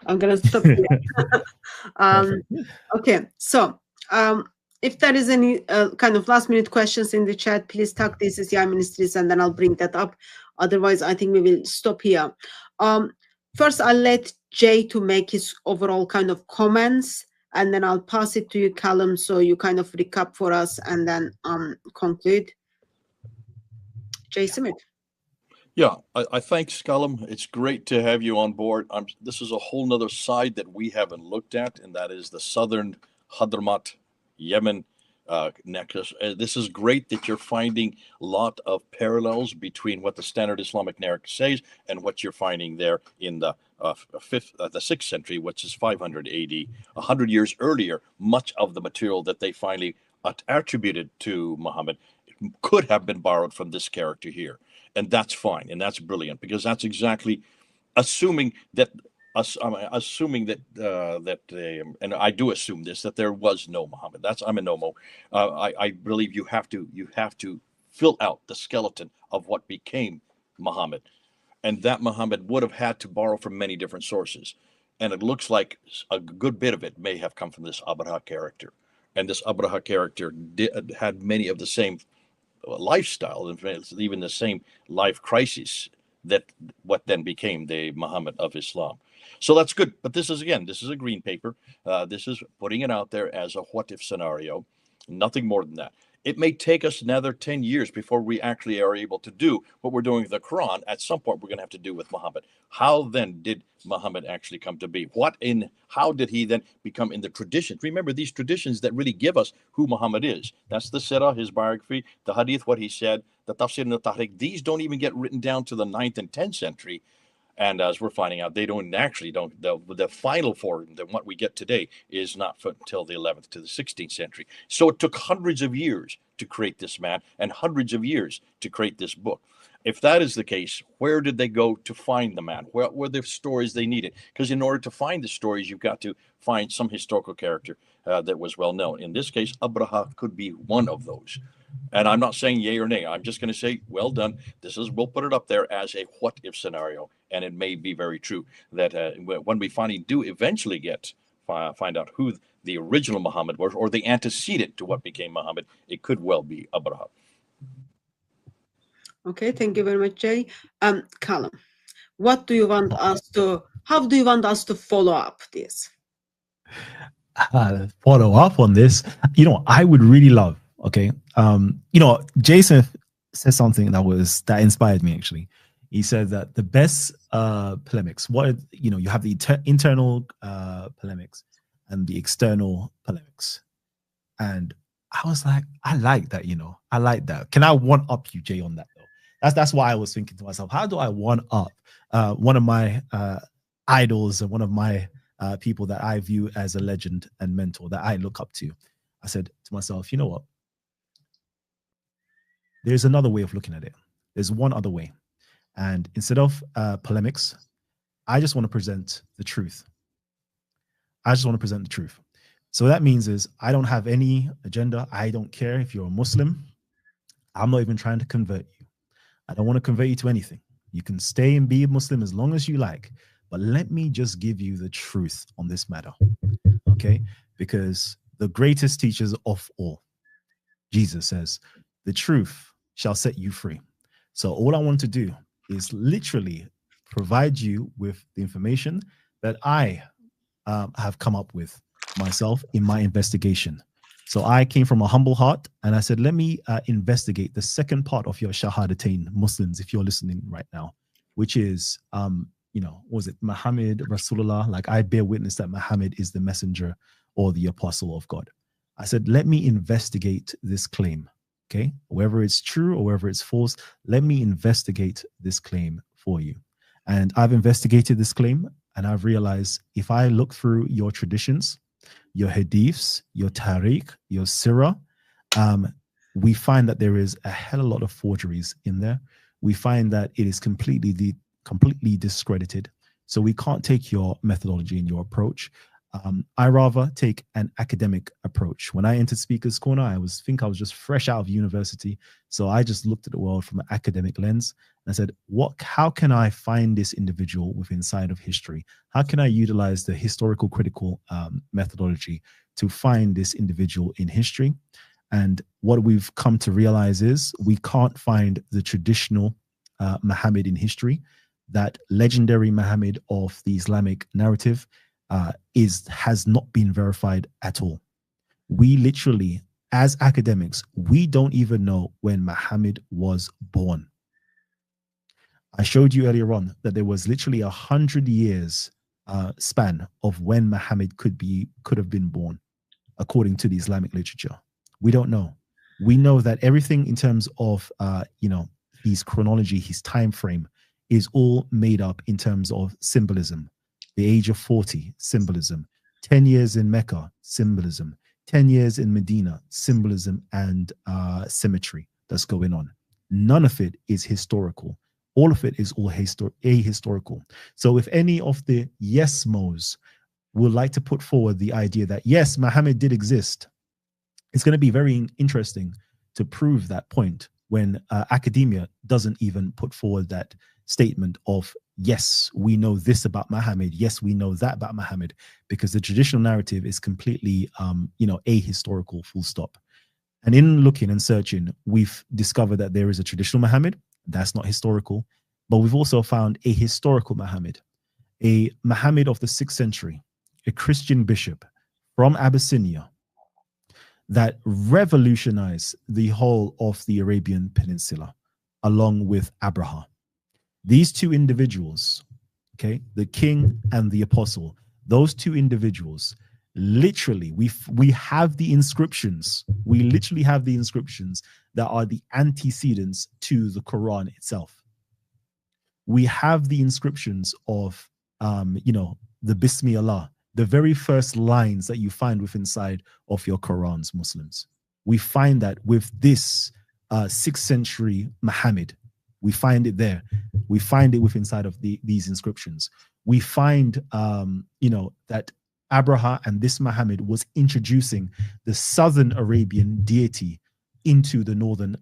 I'm gonna stop here. Okay, so if there is any kind of last minute questions in the chat, please tag this as CCI Ministries and then I'll bring that up. Otherwise, I think we will stop here. First, I'll let Jay to make his overall kind of comments, and then I'll pass it to you, Kalam, so you kind of recap for us and then conclude. Jay Simit. Yeah, I thank Kalam. It's great to have you on board. This is a whole nother side that we haven't looked at, and that is the southern Hadramaut, Yemen necklace. This is great that you're finding a lot of parallels between what the standard Islamic narrative says and what you're finding there in the 6th century, which is 500 AD. 100 years earlier, much of the material that they finally attributed to Muhammad could have been borrowed from this character here. And that's fine, and that's brilliant, because that's exactly assuming that, and I do assume this, that there was no Muhammad. I'm a no-mo. I believe you have to fill out the skeleton of what became Muhammad, and that Muhammad would have had to borrow from many different sources, and it looks like a good bit of it may have come from this Abraha character, and this Abraha character had many of the same lifestyle, even the same life crises that what then became the Muhammad of Islam. So that's good. But this is a green paper. This is putting it out there as a what if scenario, nothing more than that. It may take us another 10 years before we actually are able to do what we're doing with the Quran. At some point, we're going to have to do with Muhammad. How then did Muhammad actually come to be? How did he then become in the traditions? Remember, these traditions that really give us who Muhammad is. That's the Sirah, his biography, the Hadith, what he said, the Tafsir and the Tahriq. These don't even get written down to the 9th and 10th century. And as we're finding out, they don't the final form that what we get today is not until the 11th to the 16th century. So it took hundreds of years to create this man and hundreds of years to create this book. If that is the case, where did they go to find the man? What were the stories they needed? Because in order to find the stories, you've got to find some historical character that was well known. In this case, Abraha could be one of those. And I'm not saying yay or nay. I'm just going to say, well done. We'll put it up there as a what if scenario. And it may be very true that when we finally do eventually find out who the original Muhammad was, or the antecedent to what became Muhammad, it could well be Abraha. Okay, thank you very much, Jay. Kalam, how do you want us to follow up this? Follow up on this? I would really love, okay. Jason said something that inspired me, actually. He said that the best polemics, you have the internal polemics and the external polemics. And I was like, I like that, I like that. Can I one up you, Jay, on that though? That's why I was thinking to myself, how do I one up one of my idols and one of my people that I view as a legend and mentor that I look up to? I said to myself, you know what? There's another way of looking at it. There's one other way. And instead of polemics, I just want to present the truth. So what that means is I don't have any agenda. I don't care if you're a Muslim. I'm not even trying to convert you. I don't want to convert you to anything. You can stay and be a Muslim as long as you like. But let me just give you the truth on this matter. Okay? Because the greatest teachers of all. Jesus says, the truth shall set you free. So all I want to do is literally provide you with the information that I have come up with myself in my investigation. So I came from a humble heart and I said, let me investigate the second part of your Shahadatain, Muslims, if you're listening right now, which is, was it Muhammad Rasulullah? Like, I bear witness that Muhammad is the messenger or the apostle of God. I said, let me investigate this claim. Okay, whether it's true or whether it's false, let me investigate this claim for you. And I've investigated this claim and I've realized if I look through your traditions, your hadiths, your tariq, your sirah, we find that there is a hell of a lot of forgeries in there. We find that it is completely discredited. So we can't take your methodology and your approach. I rather take an academic approach. When I entered Speaker's Corner, I was just fresh out of university. So I just looked at the world from an academic lens and I said, how can I find this individual within inside of history? How can I utilize the historical critical methodology to find this individual in history? And what we've come to realize is we can't find the traditional Muhammad in history. That legendary Muhammad of the Islamic narrative has not been verified at all. We literally, as academics, we don't even know when Muhammad was born. I showed you earlier on that there was literally 100 years span of when Muhammad could have been born, according to the Islamic literature. We don't know. We know that everything in terms of his chronology, his time frame, is all made up in terms of symbolism. The age of 40, symbolism. 10 years in Mecca, symbolism. 10 years in Medina, symbolism and symmetry that's going on. None of it is historical. All of it is all ahistorical. So if any of the yes-mos would like to put forward the idea that, yes, Muhammad did exist, it's going to be very interesting to prove that point when academia doesn't even put forward that statement of, yes, we know this about Muhammad. Yes, we know that about Muhammad, because the traditional narrative is completely, ahistorical, full stop. And in looking and searching, we've discovered that there is a traditional Muhammad. That's not historical. But we've also found a historical Muhammad, a Muhammad of the 6th century, a Christian bishop from Abyssinia that revolutionized the whole of the Arabian Peninsula, along with Abraha. These two individuals, okay, the king and the apostle, those two individuals, literally, we have the inscriptions. We literally have the inscriptions that are the antecedents to the Quran itself. We have the inscriptions of, the Bismillah, the very first lines that you find within inside of your Qurans, Muslims. We find that with this 6th century Muhammad. We find it there. We find it within inside of these inscriptions. We find, that Abraha and this Muhammad was introducing the southern Arabian deity into northern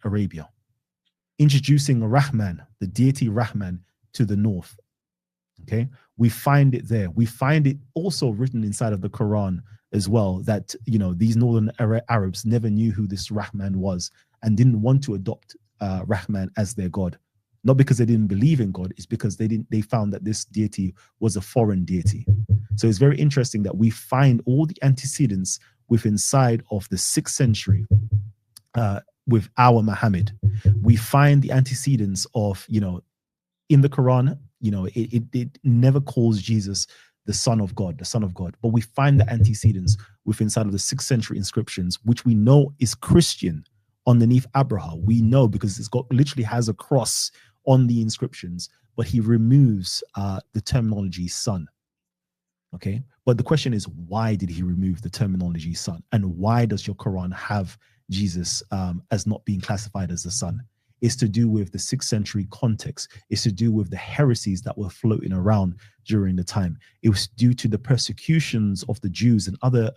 Arabia, introducing Rahman, the deity Rahman, to the north. Okay, we find it there. We find it also written inside of the Quran as well, that these northern Arabs never knew who this Rahman was and didn't want to adopt Rahman as their god. Not because they didn't believe in God, it's because they found that this deity was a foreign deity. So it's very interesting that we find all the antecedents within inside of the 6th century with our Muhammad. We find the antecedents of, in the Quran, it never calls Jesus the Son of God, but we find the antecedents within inside of the 6th century inscriptions, which we know is Christian underneath Abraha. We know because it's literally has a cross on the inscriptions, but he removes the terminology son. Okay, but the question is, why did he remove the terminology son? And why does your Quran have Jesus as not being classified as the son? It's to do with the 6th century context. It's to do with the heresies that were floating around during the time. It was due to the persecutions of the Jews and other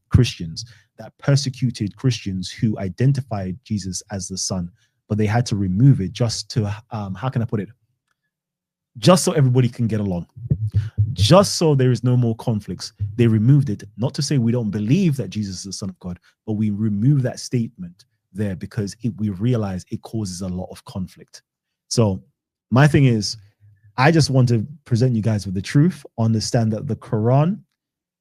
Christians that persecuted Christians who identified Jesus as the son, but they had to remove it just to, how can I put it? Just so everybody can get along. just so there is no more conflicts. They removed it, not to say we don't believe that Jesus is the Son of God, but we remove that statement there because we realize it causes a lot of conflict. So my thing is, I just want to present you guys with the truth, understand that the Quran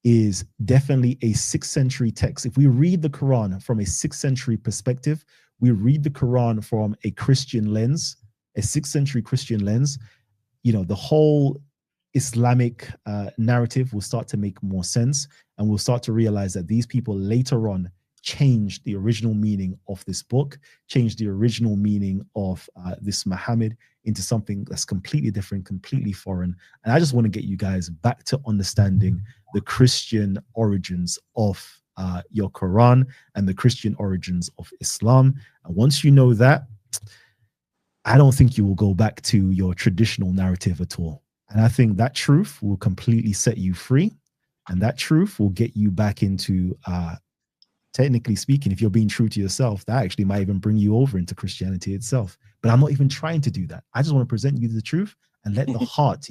is definitely a 6th century text. If we read the Quran from a 6th century perspective, we read the Quran from a Christian lens, a 6th century Christian lens, you know, the whole Islamic narrative will start to make more sense, and we'll start to realize that these people later on changed the original meaning of this book, changed the original meaning of this Muhammad into something that's completely different, completely foreign. And I just want to get you guys back to understanding the Christian origins of your Quran and the Christian origins of Islam. And once you know that, I don't think you will go back to your traditional narrative at all. And I think that truth will completely set you free. And that truth will get you back into, technically speaking, if you're being true to yourself, that actually might even bring you over into Christianity itself. But I'm not even trying to do that. I just want to present you the truth and let the heart,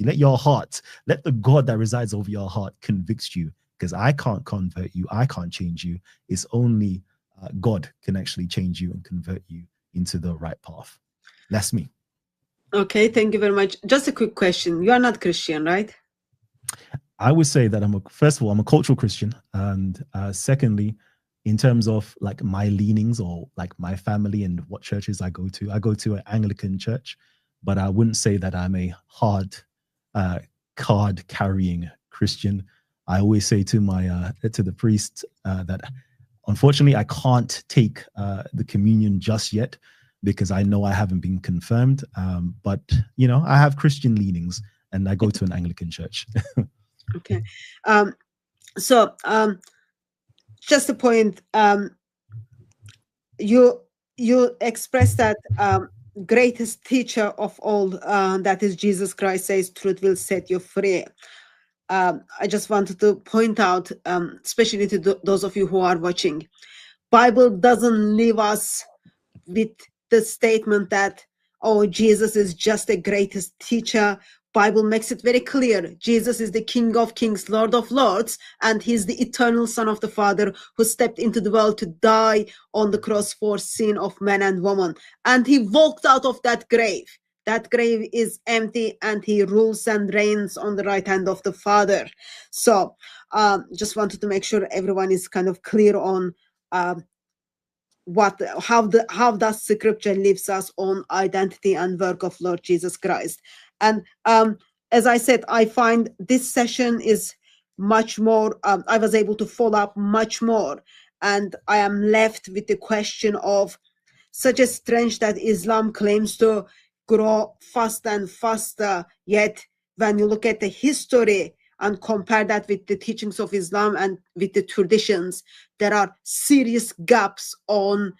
let the God that resides over your heart convict you, because I can't convert you. I can't change you. It's only God can actually change you and convert you into the right path. That's me. Okay, thank you very much. Just a quick question. You are not Christian, right? I would say that first of all, I'm a cultural Christian. And secondly, in terms of like my leanings or like my family and what churches I go to an Anglican church, but I wouldn't say that I'm a hard card carrying Christian. I always say to the priest that unfortunately I can't take the communion just yet, because I know I haven't been confirmed. But, you know, I have Christian leanings and I go to an Anglican church. Okay. So just a point, you express that greatest teacher of all, that is Jesus Christ, says truth will set you free. I just wanted to point out, especially to those of you who are watching, Bible doesn't leave us with the statement that, oh, Jesus is just the greatest teacher. Bible makes it very clear. Jesus is the King of Kings, Lord of Lords, and he's the eternal Son of the Father who stepped into the world to die on the cross for sin of man and woman. And he walked out of that grave. That grave is empty, and he rules and reigns on the right hand of the Father. So just wanted to make sure everyone is kind of clear on how does scripture leaves us on identity and work of Lord Jesus Christ. And as I said, I find this session is much more, I was able to follow up much more, and I am left with the question of, such a strange that Islam claims to grow faster and faster, yet when you look at the history and compare that with the teachings of Islam and with the traditions, there are serious gaps on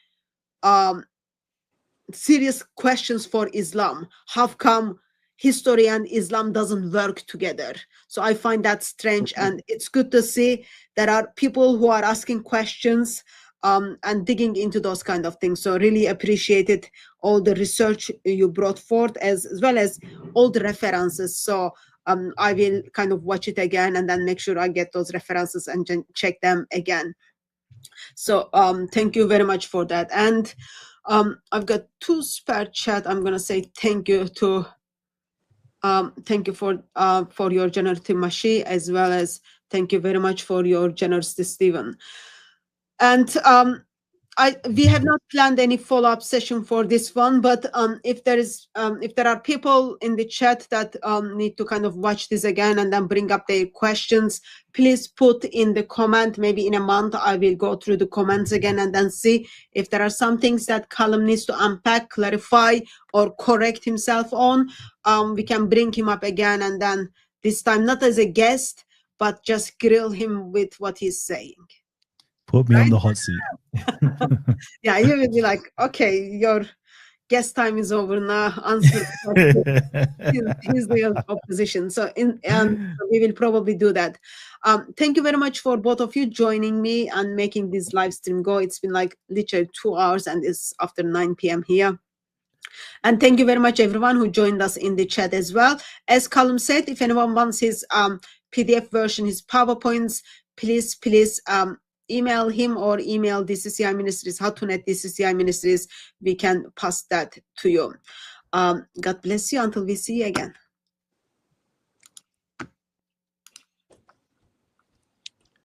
serious questions for Islam. How come history and Islam doesn't work together? So I find that strange, and it's good to see there are people who are asking questions and digging into those kind of things. So really appreciated all the research you brought forth, as well as all the references. So I will kind of watch it again and then make sure I get those references and check them again. So thank you very much for that. And I've got 2 spare chat. I'm gonna say thank you to thank you for your generosity, Mashi, as well as thank you very much for your generosity, Stephen. And we have not planned any follow-up session for this one, but if there are people in the chat that need to kind of watch this again and then bring up their questions, please put in the comment. Maybe in a month I will go through the comments again and then see if there are some things that Kalam needs to unpack, clarify, or correct himself on. We can bring him up again, and then this time not as a guest, but just grill him with what he's saying. Put me on the hot seat. Yeah, you will be like, okay, your guest time is over now. Answer his real opposition. So we will probably do that. Thank you very much for both of you joining me and making this live stream go. It's been like literally 2 hours, and it's after 9 p.m. here. And thank you very much, everyone who joined us in the chat as well. As Kalam said, if anyone wants his PDF version, his PowerPoints, please email him or email DCCI Ministries, Hatun DCCI Ministries. We can pass that to you. God bless you until we see you again.